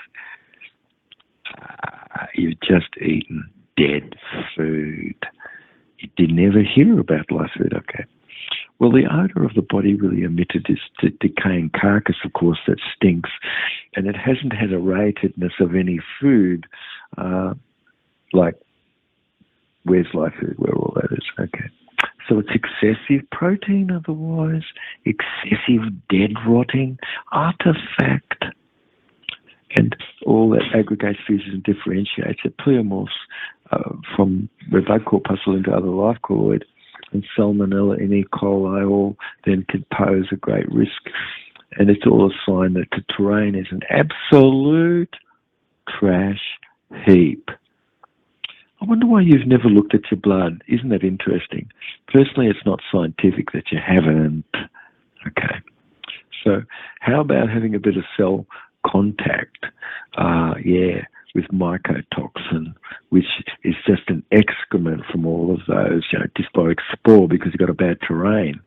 You've just eaten dead food. You didn't ever hear about live food, okay? Well, the odour of the body really emitted is the decaying carcass, of course, that stinks, and it hasn't had a ratedness of any food, like, where's live food, where all that is, okay? So it's excessive protein otherwise, excessive dead rotting, artifact, and all that aggregates, fuses and differentiates. It pleomorphs from red blood corpuscle into other life colloid, and salmonella and E. coli all then could pose a great risk. And it's all a sign that the terrain is an absolute trash heap. I wonder why you've never looked at your blood. Isn't that interesting? Personally, it's not scientific that you haven't. Okay. So how about having a bit of cell contact? With mycotoxin, which is just an excrement from all of those, dysbiotic spore, because you've got a bad terrain.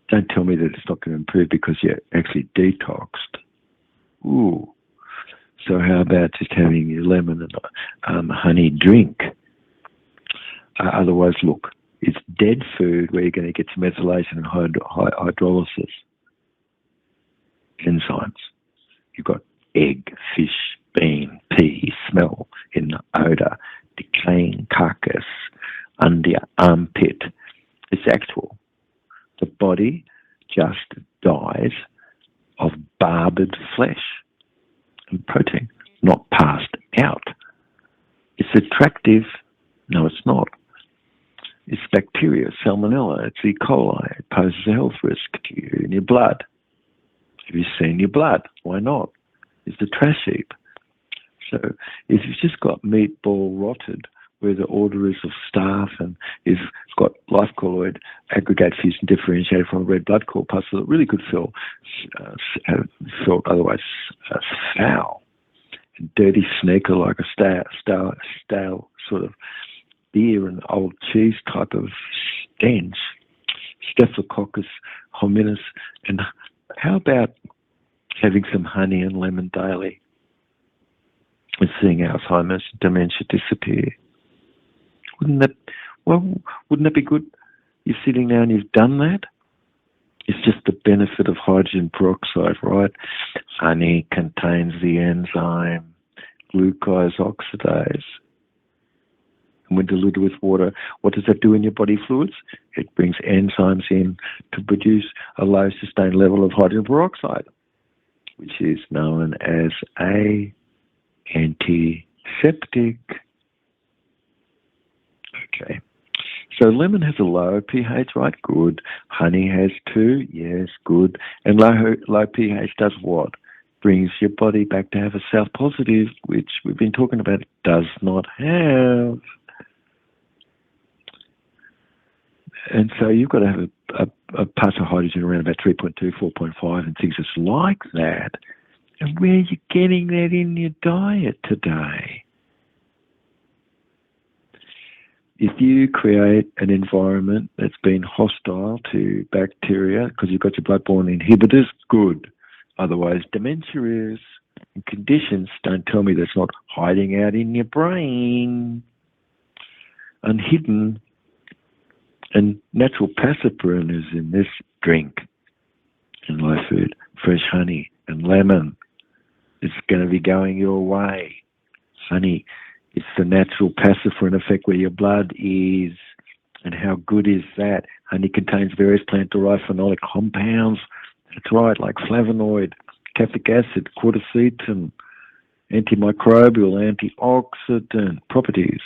Don't tell me that it's not going to improve because you're actually detoxed. Ooh. So how about just having your lemon and honey drink? Otherwise, look, it's dead food where you're going to get some methylation and hydrolysis enzymes. You've got egg, fish, bean, pea, smell in the odour, decaying carcass, under your armpit. It's actual. The body just dies of barbed flesh and protein, not passed out. It's attractive. No, it's not. It's bacteria, salmonella, it's E. coli. It poses a health risk to you in your blood. Have you seen your blood? Why not? It's the trash heap. So if you've just got meatball rotted, where the order is of staph and it's got life colloid aggregate fusion differentiated from a red blood corpuscle, it really could feel otherwise foul and dirty sneaker like a stale sort of beer and old cheese type of stench, Staphylococcus hominis. And how about having some honey and lemon daily and seeing Alzheimer's and dementia disappear? Wouldn't that be good? You're sitting down, you've done that. It's just the benefit of hydrogen peroxide, right? Honey contains the enzyme glucose oxidase. And when diluted with water, what does that do in your body fluids? It brings enzymes in to produce a low sustained level of hydrogen peroxide, which is known as a antiseptic. Okay. So lemon has a low pH, right? Good. Honey has too. Yes, good. And low pH does what? Brings your body back to have a self positive, which we've been talking about, does not have. And so you've got to have a parts of hydrogen around about 3.2, 4.5 and things just like that. And where are you getting that in your diet today? If you create an environment that's been hostile to bacteria because you've got your bloodborne inhibitors, good. Otherwise, dementia is. And conditions, don't tell me that's not hiding out in your brain, unhidden. And natural pacifier is in this drink and live food, fresh honey and lemon. It's going to be going your way. Honey, it's the natural pacifier in effect where your blood is. And how good is that? Honey contains various plant-derived phenolic compounds. That's right, like flavonoid, caffeic acid, quercetin, antimicrobial, antioxidant properties.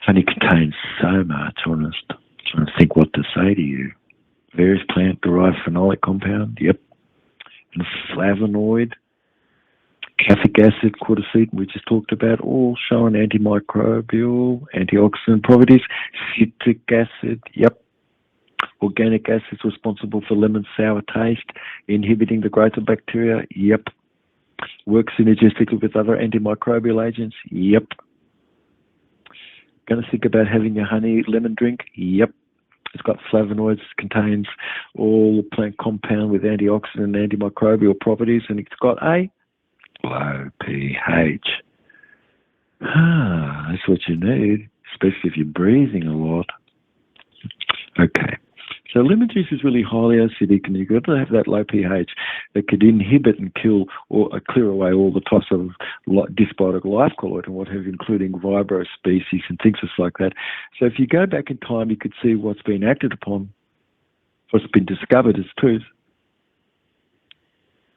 Honey contains so much, honest. Trying to think what to say to you. Various plant-derived phenolic compound, yep. And flavonoid, caffeic acid, quercetin, we just talked about, all showing antimicrobial, antioxidant properties. Citric acid, yep. Organic acids responsible for lemon sour taste, inhibiting the growth of bacteria, yep. Works synergistically with other antimicrobial agents, yep. Going to think about having a honey lemon drink, yep. It's got flavonoids, contains all the plant compound with antioxidant and antimicrobial properties, and it's got a low pH. That's what you need, especially if you're breathing a lot. Okay. So lemon juice is really highly acidic, and you've got to have that low pH that could inhibit and kill or clear away all the types of dysbiotic life colloid and what have you, including vibro species and things just like that. So if you go back in time, you could see what's been acted upon, what's been discovered as truth.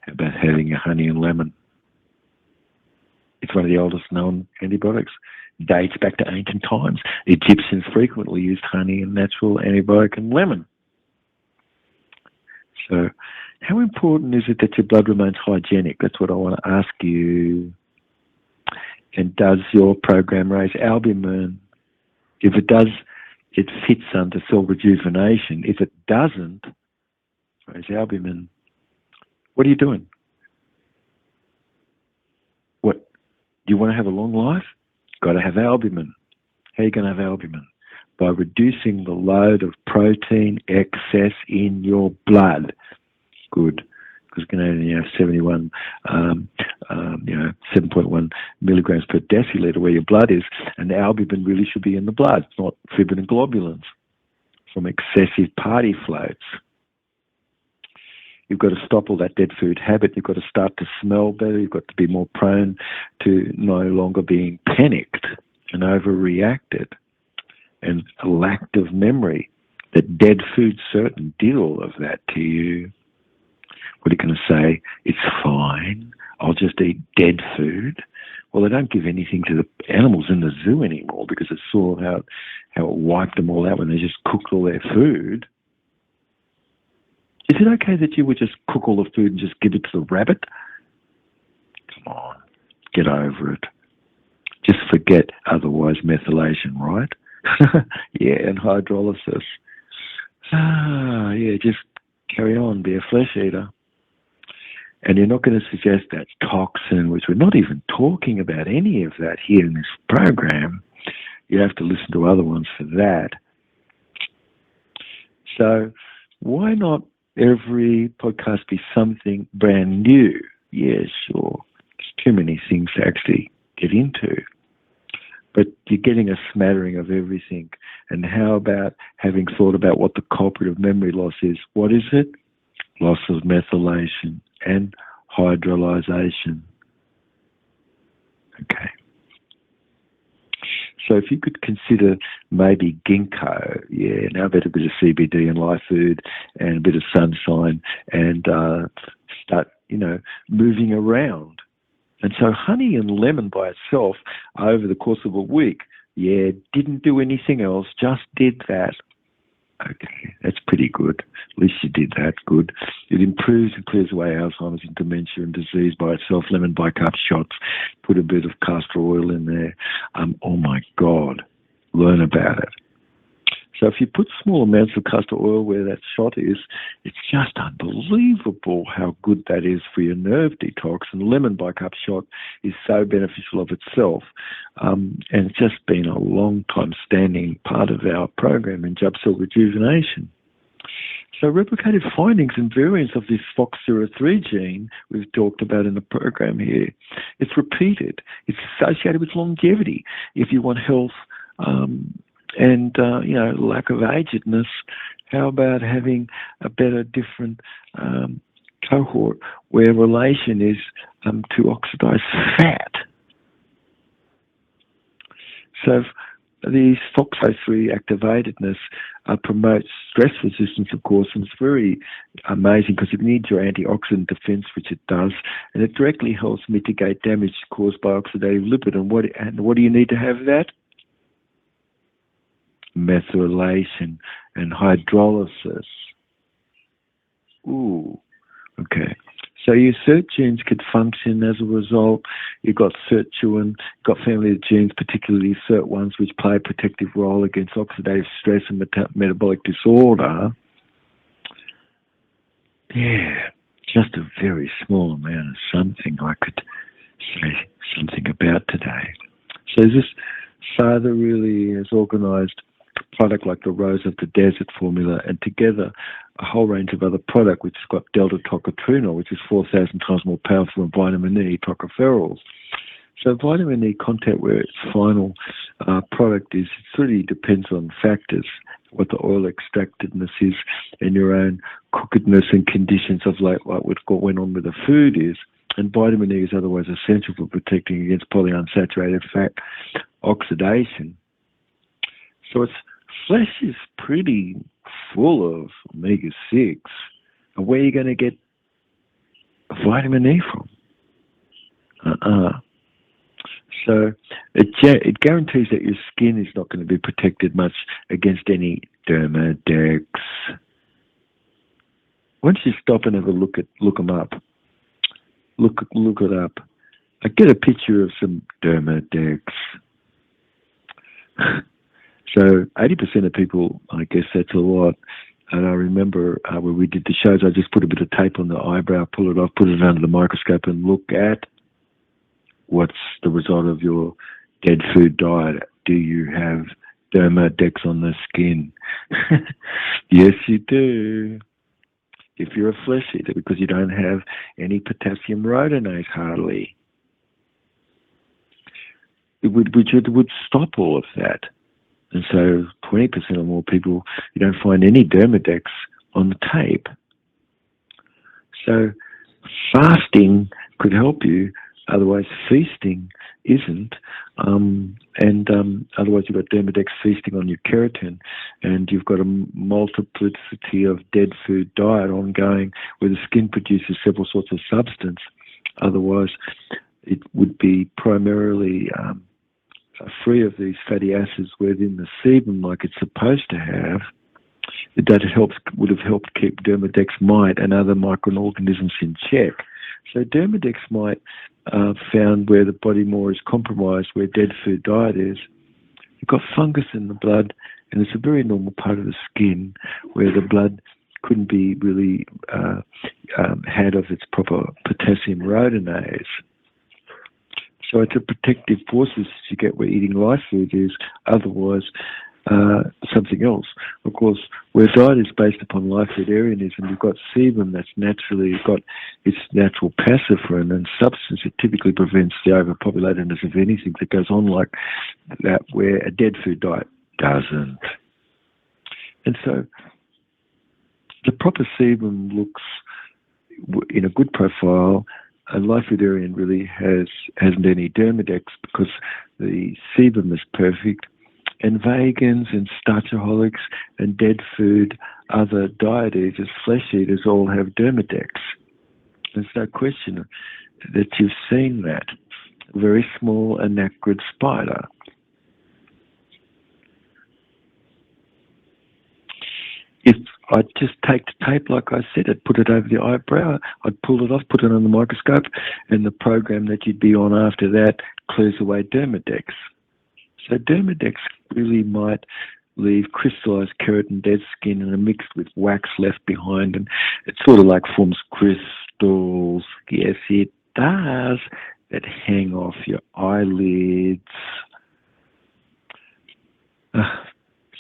How about having a honey and lemon? It's one of the oldest known antibiotics. Dates back to ancient times. Egyptians frequently used honey and natural antibiotic and lemon. So how important is it that your blood remains hygienic? That's what I want to ask you. And does your program raise albumin? If it does, it fits under cell rejuvenation. If it doesn't raise albumin, what are you doing? What? Do you want to have a long life? Got to have albumin. How are you going to have albumin? By reducing the load of protein excess in your blood. Good, because you can only have 7.1 milligrams per deciliter where your blood is, and the albumin really should be in the blood, not fibrin and globulins from excessive party floats. You've got to stop all that dead food habit. You've got to start to smell better. You've got to be more prone to no longer being panicked and overreacted and a lack of memory. That dead food certain did all of that to you. What are you going to say? It's fine. I'll just eat dead food. Well, they don't give anything to the animals in the zoo anymore because it's saw how it wiped them all out when they just cooked all their food. Is it okay that you would just cook all the food and just give it to the rabbit? Come on, get over it. Just forget otherwise methylation, right? Yeah, and hydrolysis. Yeah, just carry on, be a flesh eater. And you're not going to suggest that toxin, which we're not even talking about any of that here in this program. You have to listen to other ones for that. So why not every podcast be something brand new? Yeah, sure. There's too many things to actually get into. But you're getting a smattering of everything. And how about having thought about what the culprit of memory loss is? What is it? Loss of methylation and hydrolyzation. Okay. So if you could consider maybe ginkgo, yeah, now a bit of CBD and live food and a bit of sunshine and start, moving around. And so honey and lemon by itself over the course of a week, yeah, didn't do anything else, just did that. Okay, that's pretty good. At least you did that. Good. It improves and clears away Alzheimer's and dementia and disease by itself. Lemon bicarb shots. Put a bit of castor oil in there. Oh my God. Learn about it. So if you put small amounts of castor oil where that shot is, it's just unbelievable how good that is for your nerve detox. And lemon bicarb shot is so beneficial of itself. And it's just been a long time standing part of our program in job cell rejuvenation. So replicated findings and variants of this FOXC03 gene we've talked about in the program here, it's repeated. It's associated with longevity. If you want health and lack of agedness, how about having a better, different cohort where relation is to oxidized fat? So these FOXO3 activatedness promotes stress resistance, of course, and it's very amazing because it needs your antioxidant defense, which it does, and it directly helps mitigate damage caused by oxidative lipid. And what do you need to have that? Methylation and hydrolysis. Ooh, okay. So your SERT genes could function as a result. You've got SERT2, got family of genes, particularly SERT1s, which play a protective role against oxidative stress and metabolic disorder. Yeah, just a very small amount of something I could say something about today. So this father really has organised a product like the Rose of the Desert formula, and together a whole range of other product which has got delta tocotrienol, which is 4,000 times more powerful than vitamin E, tocopherols. So vitamin E content, where its final product is, it really depends on factors, what the oil extractedness is, and your own cookedness and conditions of like what went on with the food is. And vitamin E is otherwise essential for protecting against polyunsaturated fat oxidation. So its flesh is pretty full of omega-6. And where are you going to get vitamin E from? So it guarantees that your skin is not going to be protected much against any dermadex. Once you stop and have a look them up, look it up. I get a picture of some dermadex. So 80% of people, I guess that's a lot. And I remember when we did the shows, I just put a bit of tape on the eyebrow, pull it off, put it under the microscope and look at what's the result of your dead food diet. Do you have dermadex on the skin? Yes, you do. If you're a flesh eater, because you don't have any potassium rhodonase hardly. Which would stop all of that. And so 20% or more people, you don't find any dermadex on the tape. So fasting could help you, otherwise feasting isn't. Otherwise you've got dermadex feasting on your keratin, and you've got a multiplicity of dead food diet ongoing where the skin produces several sorts of substance. Otherwise it would be primarily free of these fatty acids within the sebum like it's supposed to have. That would have helped keep dermadex mite and other microorganisms in check. So dermadex mite found where the body more is compromised, where dead food diet is. You've got fungus in the blood, and it's a very normal part of the skin where the blood couldn't be really had of its proper potassium rhodonase. So it's a protective forces you get where eating live food is, otherwise something else. Of course, where diet is based upon live foodarianism, you've got sebum that's naturally got its natural pacifier and substance. It typically prevents the overpopulatedness of anything that goes on like that, where a dead food diet doesn't. And so the proper sebum looks in a good profile. A live foodarian really hasn't any dermadex because the sebum is perfect. And vegans and starchaholics and dead food, other diet eaters, flesh eaters all have dermadex. There's no question that you've seen that. A very small anacrid spider. If I'd just take the tape, like I said, I'd put it over the eyebrow, I'd pull it off, put it on the microscope, and the program that you'd be on after that clears away dermadex. So dermadex really might leave crystallized keratin, dead skin, and are mixed with wax left behind, and it sort of like forms crystals. Yes, it does. That hang off your eyelids.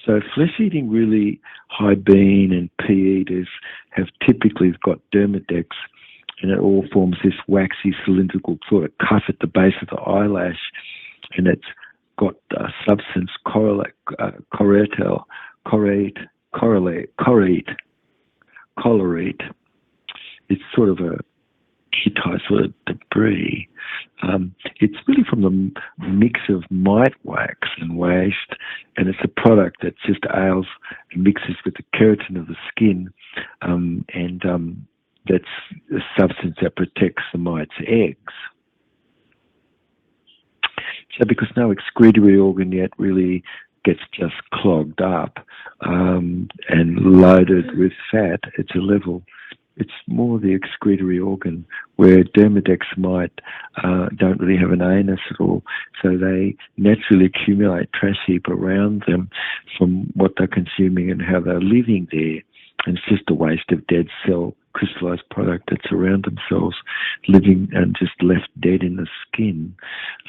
So flesh eating really high bean and pea eaters have typically got dermadex, and it all forms this waxy cylindrical sort of cuff at the base of the eyelash, and it's got a substance correlate. It's sort of a type sort of debris. It's really from the mix of mite wax and waste, and it's a product that just ails and mixes with the keratin of the skin, and that's a substance that protects the mite's eggs. So because no excretory organ yet really gets just clogged up and loaded with fat, it's more the excretory organ, where dermadex mite don't really have an anus at all, so they naturally accumulate trash heap around them from what they're consuming and how they're living there. And it's just a waste of dead cell crystallized product that's around themselves, living and just left dead in the skin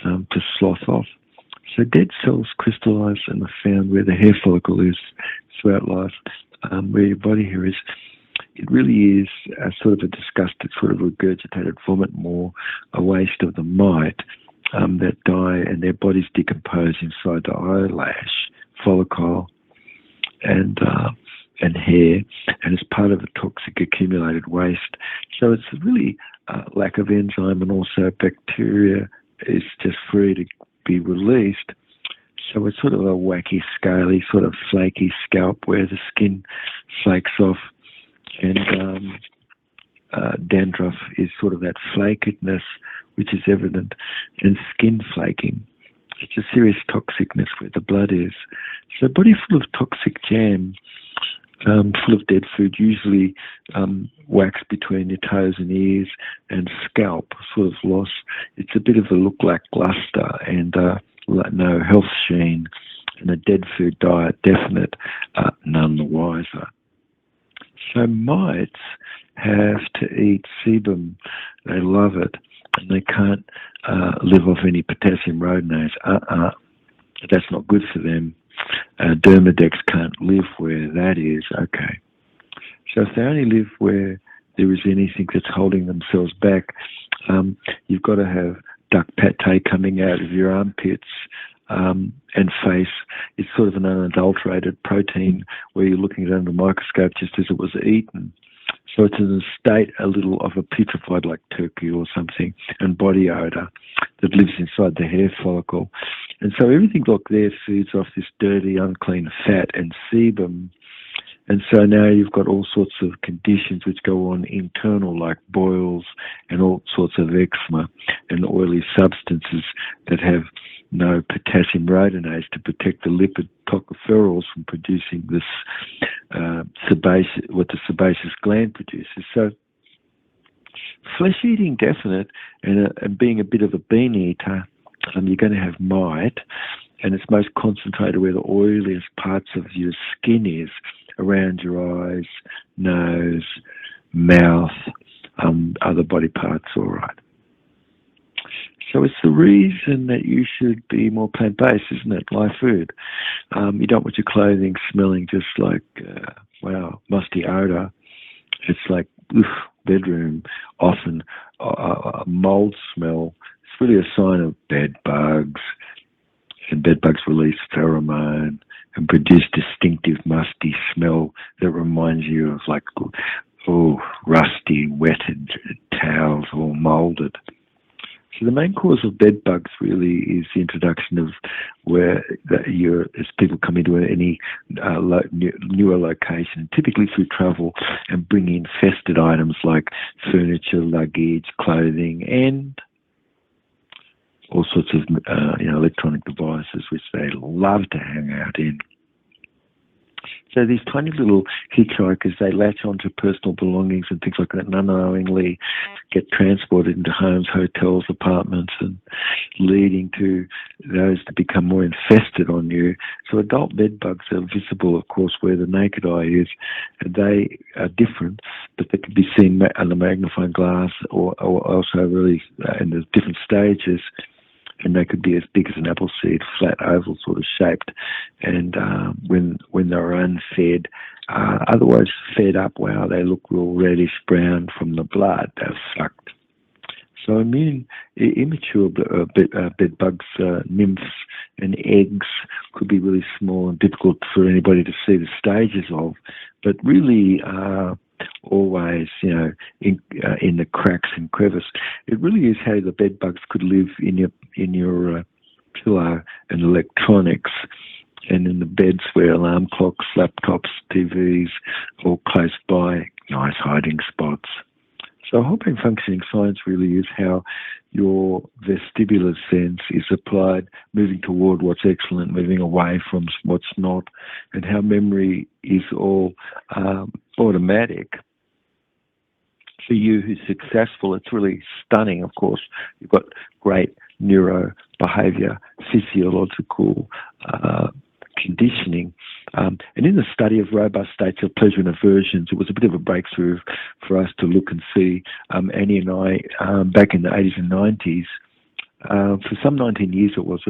to slough off. So dead cells crystallize and are found where the hair follicle is throughout life, where your body hair is. It really is a sort of a disgusted, sort of regurgitated vomit, more a waste of the mite that die and their bodies decompose inside the eyelash follicle and hair, and it's part of a toxic accumulated waste. So it's really lack of enzyme, and also bacteria is just free to be released. So it's sort of a wacky, scaly, sort of flaky scalp where the skin flakes off, and dandruff is sort of that flakedness which is evident, and skin flaking. It's a serious toxicness where the blood is. So a body full of toxic jam, full of dead food, usually wax between your toes and ears, and scalp sort of loss. It's a bit of a look lackluster and no health sheen, and a dead food diet definite, none the wiser. So mites have to eat sebum. They love it, and they can't live off any potassium rhodonase. That's not good for them. Dermadex can't live where that is. Okay. So if they only live where there is anything that's holding themselves back, you've got to have duck pate coming out of your armpits and face. It's sort of an unadulterated protein where you're looking at it under a microscope just as it was eaten. So it's in a state a little of a putrefied, like turkey or something, and body odor that lives inside the hair follicle. And so everything like there feeds off this dirty, unclean fat and sebum. And so now you've got all sorts of conditions which go on internal, like boils and all sorts of eczema and oily substances that have no potassium rhodonase to protect the lipid tocopherols from producing this what the sebaceous gland produces. So flesh eating definite, and being a bit of a bean eater, you're going to have mite, and it's most concentrated where the oiliest parts of your skin is, around your eyes, nose, mouth, other body parts, all right. So it's the reason that you should be more plant-based, isn't it? Live food. You don't want your clothing smelling just like, musty odor. It's like, bedroom, often a mold smell. It's really a sign of bed bugs, and bed bugs release pheromone and produce distinctive musty smell that reminds you of like, rusty, wetted towels, all molded. So the main cause of bed bugs really is the introduction of as people come into any newer location, typically through travel, and bring in infested items like furniture, luggage, clothing, and all sorts of electronic devices which they love to hang out in. So these tiny little hitchhikers, they latch onto personal belongings and things like that, and unknowingly get transported into homes, hotels, apartments, and leading to those to become more infested on you. So adult bed bugs are visible, of course, where the naked eye is, and they are different, but they can be seen under magnifying glass or also really in the different stages. and they could be as big as an apple seed, flat, oval sort of shaped. And when they're unfed, otherwise fed up, wow, they look real reddish brown from the blood they've sucked. So immature bed bugs, nymphs, and eggs could be really small and difficult for anybody to see the stages of, but really always, in the cracks and crevice. It really is how the bed bugs could live in your pillow and electronics, and in the beds where alarm clocks, laptops, TVs, all close by, nice hiding spots. So whole brain functioning science really is how your vestibular sense is applied, moving toward what's excellent, moving away from what's not, and how memory is all automatic. For you who's successful, it's really stunning, of course. You've got great neuro behavior, physiological conditioning. And in the study of robust states of pleasure and aversions, it was a bit of a breakthrough for us to look and see, Annie and I, back in the 80s and 90s, for some 19 years it was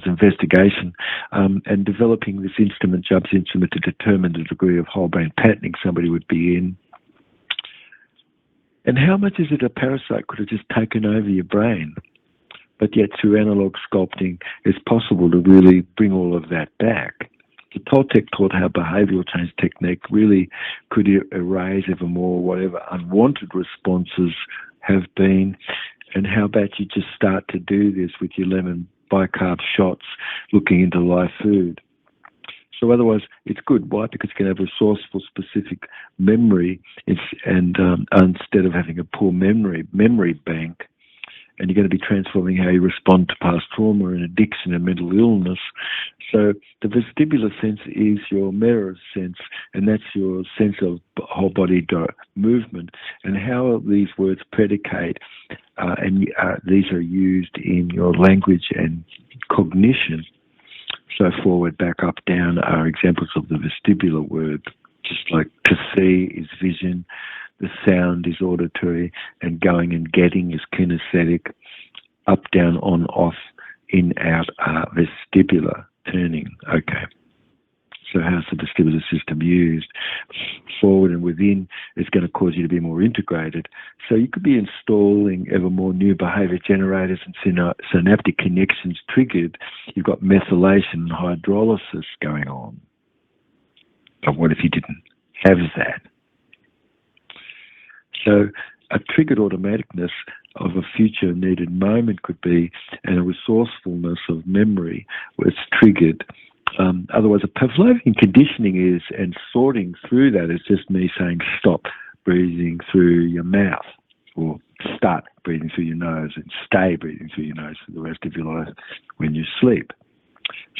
investigation, and developing this instrument, Jubb's instrument, to determine the degree of whole brain patterning somebody would be in. And how much is it a parasite could have just taken over your brain? But yet through analog sculpting, it's possible to really bring all of that back. The Toltec taught how behavioral change technique really could erase ever more whatever unwanted responses have been. And how about you just start to do this with your lemon bicarb shots, looking into live food. So otherwise, it's good. Why? Because you can have resourceful, specific memory, and instead of having a poor memory bank, and you're going to be transforming how you respond to past trauma and addiction and mental illness. So the vestibular sense is your mirror sense, and that's your sense of whole body movement, and how these words predicate, and these are used in your language and cognition. So forward, back, up, down are examples of the vestibular word, just like to see is vision, the sound is auditory, and going and getting is kinesthetic. Up, down, on, off, in, out are vestibular, turning. Okay. So how's the vestibular system used? Forward and within is going to cause you to be more integrated. So you could be installing ever more new behavior generators and synaptic connections triggered. You've got methylation and hydrolysis going on. But what if you didn't have that? So a triggered automaticness of a future needed moment could be, and a resourcefulness of memory where it's triggered. Otherwise, a Pavlovian conditioning is, and sorting through that is just me saying stop breathing through your mouth, or start breathing through your nose, and stay breathing through your nose for the rest of your life when you sleep.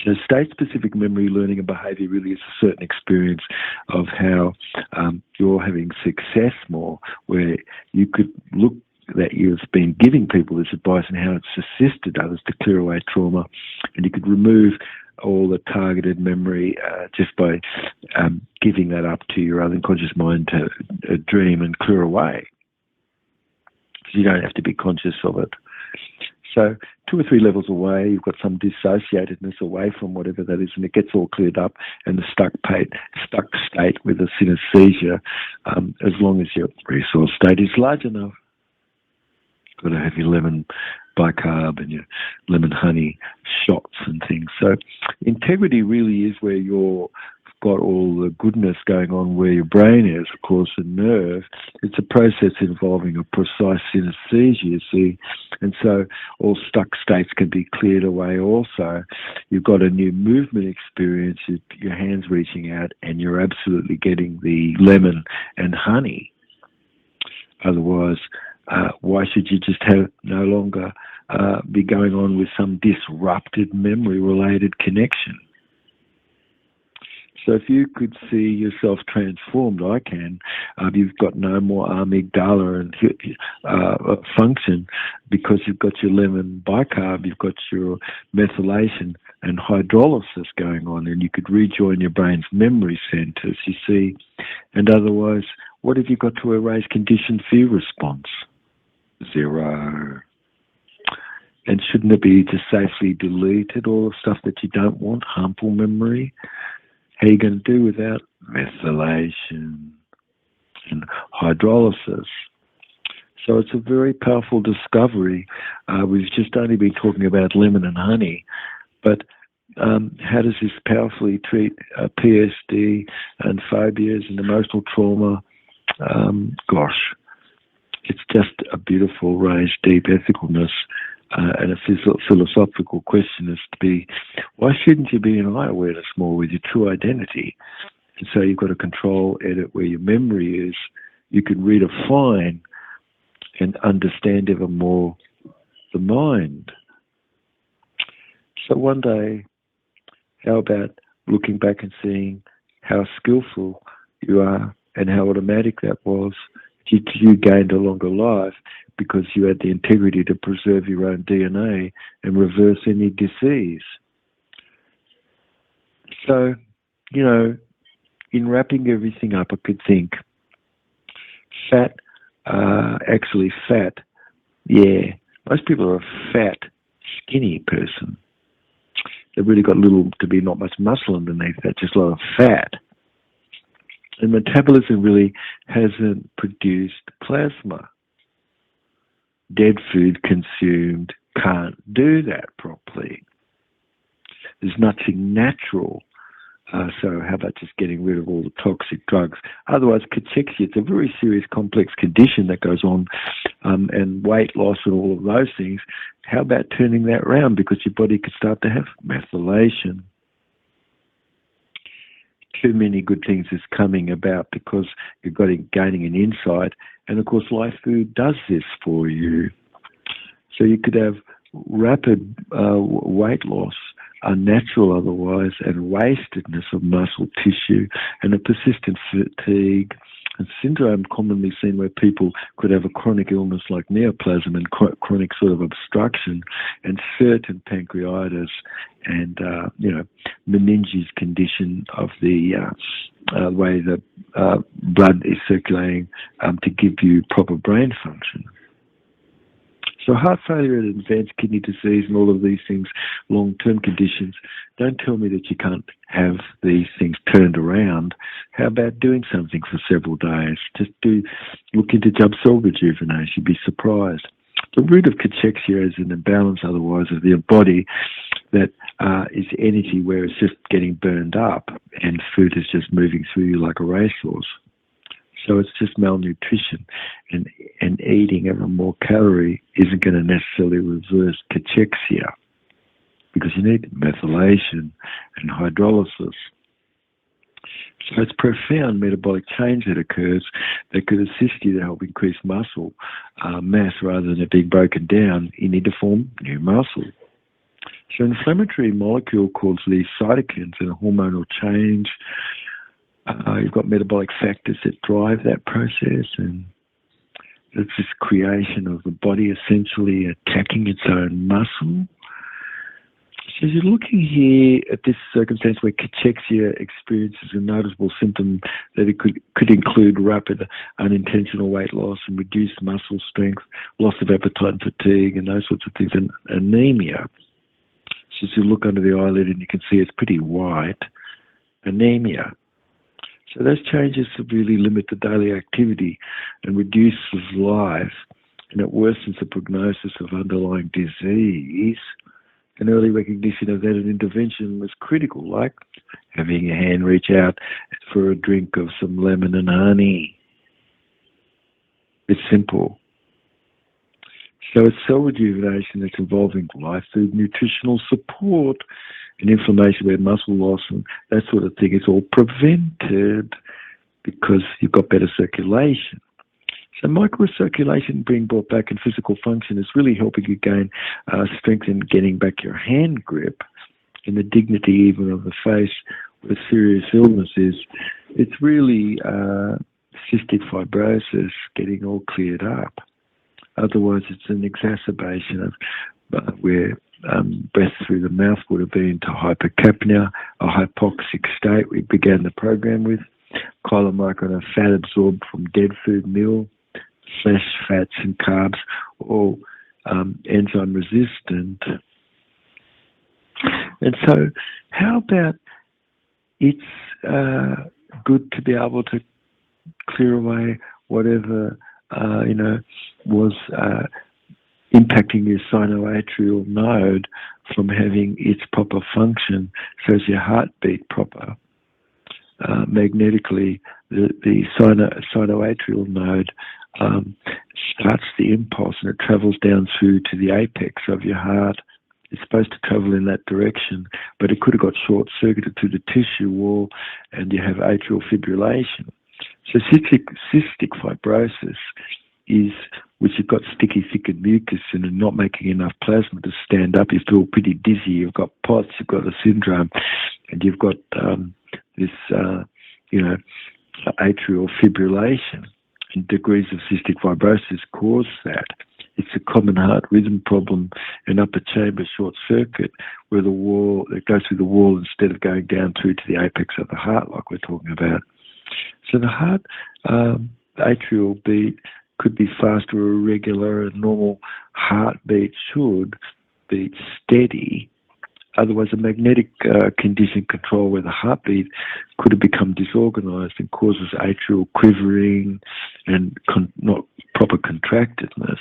So state-specific memory, learning and behavior really is a certain experience of how you're having success more, where you could look that you've been giving people this advice and how it's assisted others to clear away trauma, and you could remove all the targeted memory just by giving that up to your unconscious mind to dream and clear away. So you don't have to be conscious of it. So 2 or 3 levels away, you've got some dissociatedness away from whatever that is, and it gets all cleared up, and the stuck state with a synesthesia, as long as your resource state is large enough. Got to have your lemon bicarb and your lemon honey shots and things. So integrity really is where you've got all the goodness going on where your brain is, of course, and nerve. It's a process involving a precise synesthesia, you see. And so all stuck states can be cleared away also. You've got a new movement experience, your hands reaching out, and you're absolutely getting the lemon and honey. Otherwise, why should you just no longer be going on with some disrupted memory-related connection? So if you could see yourself transformed, I can. You've got no more amygdala and function, because you've got your lemon bicarb, you've got your methylation and hydrolysis going on, and you could rejoin your brain's memory centers, you see. And otherwise, what have you got to erase conditioned fear response? 0. And shouldn't it be to safely deleted all the stuff that you don't want, harmful memory? How are you going to do without methylation and hydrolysis? So it's a very powerful discovery. We've just only been talking about lemon and honey, but how does this powerfully treat PSD and phobias and emotional trauma? Gosh, it's just a beautiful, raised, deep ethicalness. And a philosophical question is to be, why shouldn't you be in eye awareness more with your true identity? And so you've got to control, edit where your memory is. You can redefine and understand ever more the mind. So one day, how about looking back and seeing how skillful you are and how automatic that was? You gained a longer life because you had the integrity to preserve your own DNA and reverse any disease. So, in wrapping everything up, I could think fat, yeah, most people are a fat, skinny person. They've really got little to be not much muscle underneath that, just a lot of fat. And metabolism really hasn't produced plasma. Dead food consumed can't do that properly. There's nothing natural. So how about just getting rid of all the toxic drugs? Otherwise, cachexia, it's a very serious, complex condition that goes on, and weight loss and all of those things. How about turning that around? Because your body could start to have methylation. Too many good things is coming about because you're gaining an insight. And of course, live food does this for you. So you could have rapid weight loss, unnatural otherwise, and wastedness of muscle tissue, and a persistent fatigue and syndrome commonly seen where people could have a chronic illness like neoplasm and chronic sort of obstruction and certain pancreatitis and, meninges condition of the way the blood is circulating to give you proper brain function. So heart failure and advanced kidney disease and all of these things, long-term conditions, don't tell me that you can't have these things turned around. How about doing something for several days? Just look into job cell rejuvenation. You'd be surprised. The root of cachexia is an imbalance otherwise of your body that is energy where it's just getting burned up and food is just moving through you like a racehorse. So it's just malnutrition, and eating ever more calorie isn't going to necessarily reverse cachexia because you need methylation and hydrolysis. So it's profound metabolic change that occurs that could assist you to help increase muscle mass rather than it being broken down. You need to form new muscle. So inflammatory molecule causes these cytokines and hormonal change. You've got metabolic factors that drive that process, and it's this creation of the body essentially attacking its own muscle. So you're looking here at this circumstance where cachexia experiences a noticeable symptom that it could include rapid unintentional weight loss and reduced muscle strength, loss of appetite and fatigue, and those sorts of things, and anemia. So as you look under the eyelid and you can see it's pretty white, anemia. So those changes severely limit the daily activity and reduces life, and it worsens the prognosis of underlying disease. An early recognition of that and intervention was critical, like having a hand reach out for a drink of some lemon and honey. It's simple. So it's cell rejuvenation that's involving live food, nutritional support, and inflammation, where muscle loss and that sort of thing is all prevented because you've got better circulation. So microcirculation being brought back in physical function is really helping you gain strength in getting back your hand grip and the dignity even of the face with serious illnesses. It's really cystic fibrosis getting all cleared up. Otherwise, it's an exacerbation of where breath through the mouth would have been to hypercapnia, a hypoxic state we began the program with, chylomicron of fat absorbed from dead food meal, flesh, fats and carbs, all enzyme resistant. And so how about it's good to be able to clear away whatever, was impacting your sinoatrial node from having its proper function, so as your heartbeat proper. Magnetically, the sinoatrial node starts the impulse and it travels down through to the apex of your heart. It's supposed to travel in that direction, but it could have got short-circuited through the tissue wall and you have atrial fibrillation. So cystic fibrosis is, which you've got sticky, thickened mucus and not making enough plasma to stand up. You feel pretty dizzy. You've got POTS, you've got a syndrome, and you've got this, atrial fibrillation. And degrees of cystic fibrosis cause that. It's a common heart rhythm problem, an upper chamber short circuit, where the wall, it goes through the wall instead of going down through to the apex of the heart, like we're talking about. So the heart atrial beat could be faster or irregular. A normal heartbeat should beat steady. Otherwise, a magnetic condition control where the heartbeat could have become disorganized and causes atrial quivering and not proper contractedness.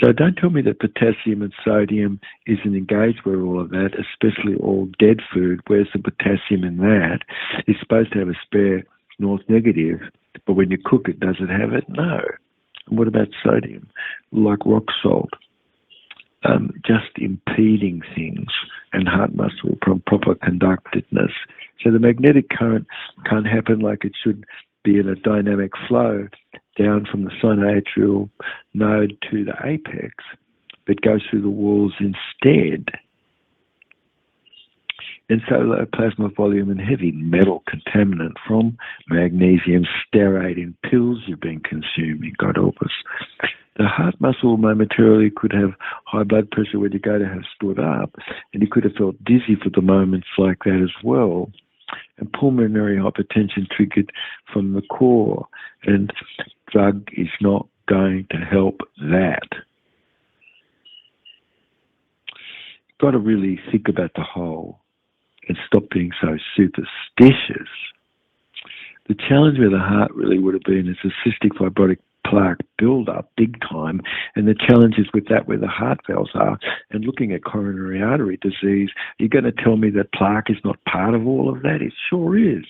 So don't tell me that potassium and sodium isn't engaged with all of that, especially all dead food. Where's the potassium in that? It's supposed to have a spare north negative, but when you cook it, does it have it? No. And what about sodium? Like rock salt. Just impeding things and heart muscle from proper conductedness. So the magnetic current can't happen like it should be in a dynamic flow down from the sinoatrial node to the apex, but goes through the walls instead. And so low plasma volume and heavy metal contaminant from magnesium stearate in pills you've been consuming, God help us. The heart muscle momentarily could have high blood pressure when you go to have stood up, and you could have felt dizzy for the moments like that as well. And pulmonary hypertension triggered from the core, and drug is not going to help that. You've got to really think about the whole and stop being so superstitious. The challenge with the heart really would have been is a cystic fibrotic plaque build-up big time, and the challenges with that where the heart valves are. And looking at coronary artery disease, you're going to tell me that plaque is not part of all of that? It sure is.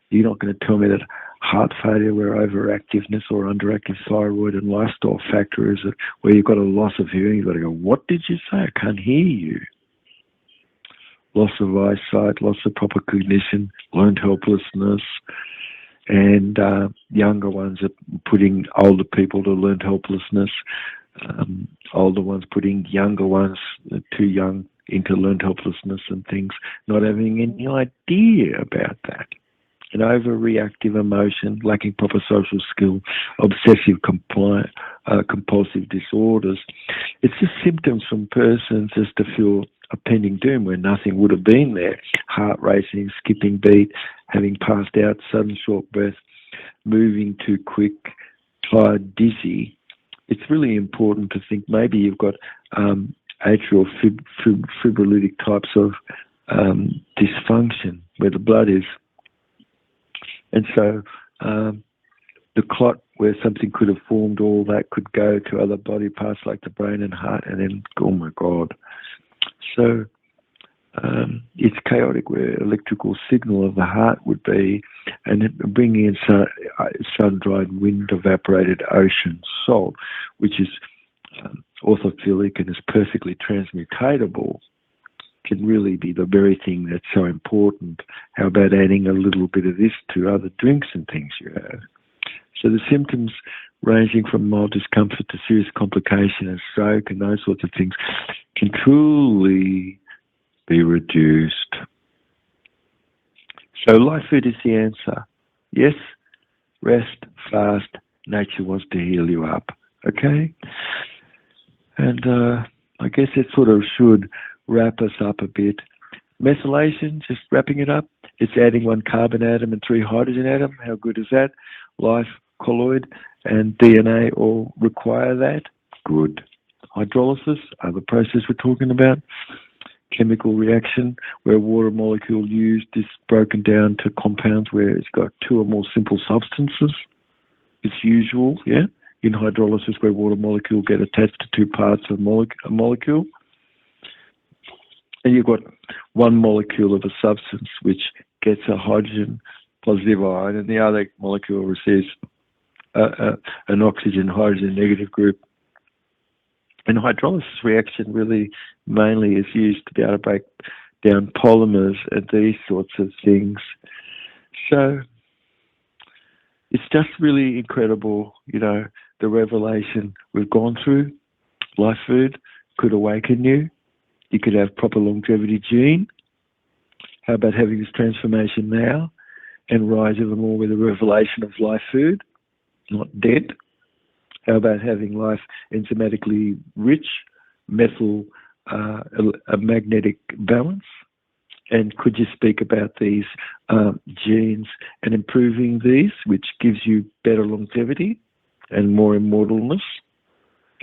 You're not going to tell me that heart failure where overactiveness or underactive thyroid and lifestyle factor is where you've got a loss of hearing. You've got to go, what did you say? I can't hear you. Loss of eyesight, loss of proper cognition, learned helplessness, and younger ones are putting older people to learned helplessness, older ones putting younger ones, too young, into learned helplessness and things, not having any idea about that. An overreactive emotion, lacking proper social skill, obsessive compulsive disorders. It's just symptoms from persons just to feel a pending doom where nothing would have been there. Heart racing, skipping beat, having passed out, sudden short breath, moving too quick, tired, dizzy. It's really important to think maybe you've got atrial fibrillitic types of dysfunction where the blood is. And so the clot where something could have formed, all that could go to other body parts like the brain and heart, and then, oh my God. So it's chaotic where electrical signal of the heart would be, and bringing in sun-dried, wind-evaporated ocean salt, which is orthophilic and is perfectly transmutatable, can really be the very thing that's so important. How about adding a little bit of this to other drinks and things you have? So the symptoms ranging from mild discomfort to serious complication and stroke and those sorts of things can truly be reduced. So live food is the answer. Yes, rest, fast, nature wants to heal you up, okay? And I guess it sort of should wrap us up a bit. Methylation, just wrapping it up, it's adding 1 carbon atom and 3 hydrogen atom. How good is that? Life, colloid, and DNA all require that. good. Hydrolysis, other process we're talking about, chemical reaction where water molecule used is broken down to compounds where it's got two or more simple substances. It's usual, yeah, in hydrolysis where water molecule get attached to two parts of a molecule. And you've got one molecule of a substance which gets a hydrogen positive ion and the other molecule receives an oxygen hydrogen negative group. And hydrolysis reaction really mainly is used to be able to break down polymers and these sorts of things. So it's just really incredible, you know, the revelation we've gone through. Life food could awaken you. You could have proper longevity gene. How about having this transformation now and rise even more with the revelation of life food, not dead? How about having life enzymatically rich, methyl, a magnetic balance? And could you speak about these genes and improving these, which gives you better longevity and more immortalness?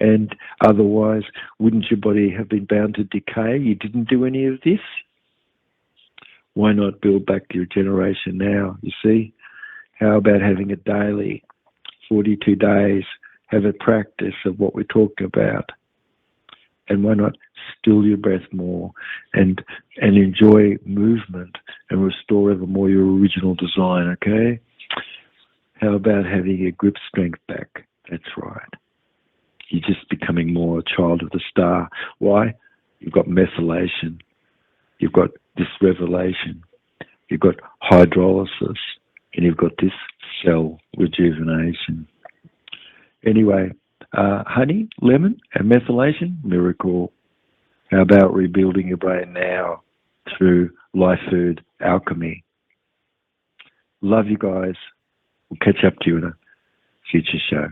And otherwise, wouldn't your body have been bound to decay? You didn't do any of this? Why not build back your generation now, you see? How about having it daily, 42 days, have a practice of what we're talking about? And why not still your breath more and enjoy movement and restore ever more your original design, okay? How about having your grip strength back? That's right. You're just becoming more a child of the star. Why? You've got methylation. You've got this revelation. You've got hydrolysis. And you've got this cell rejuvenation. Anyway, honey, lemon, and methylation, miracle. How about rebuilding your brain now through life food alchemy? Love you guys. We'll catch up to you in a future show.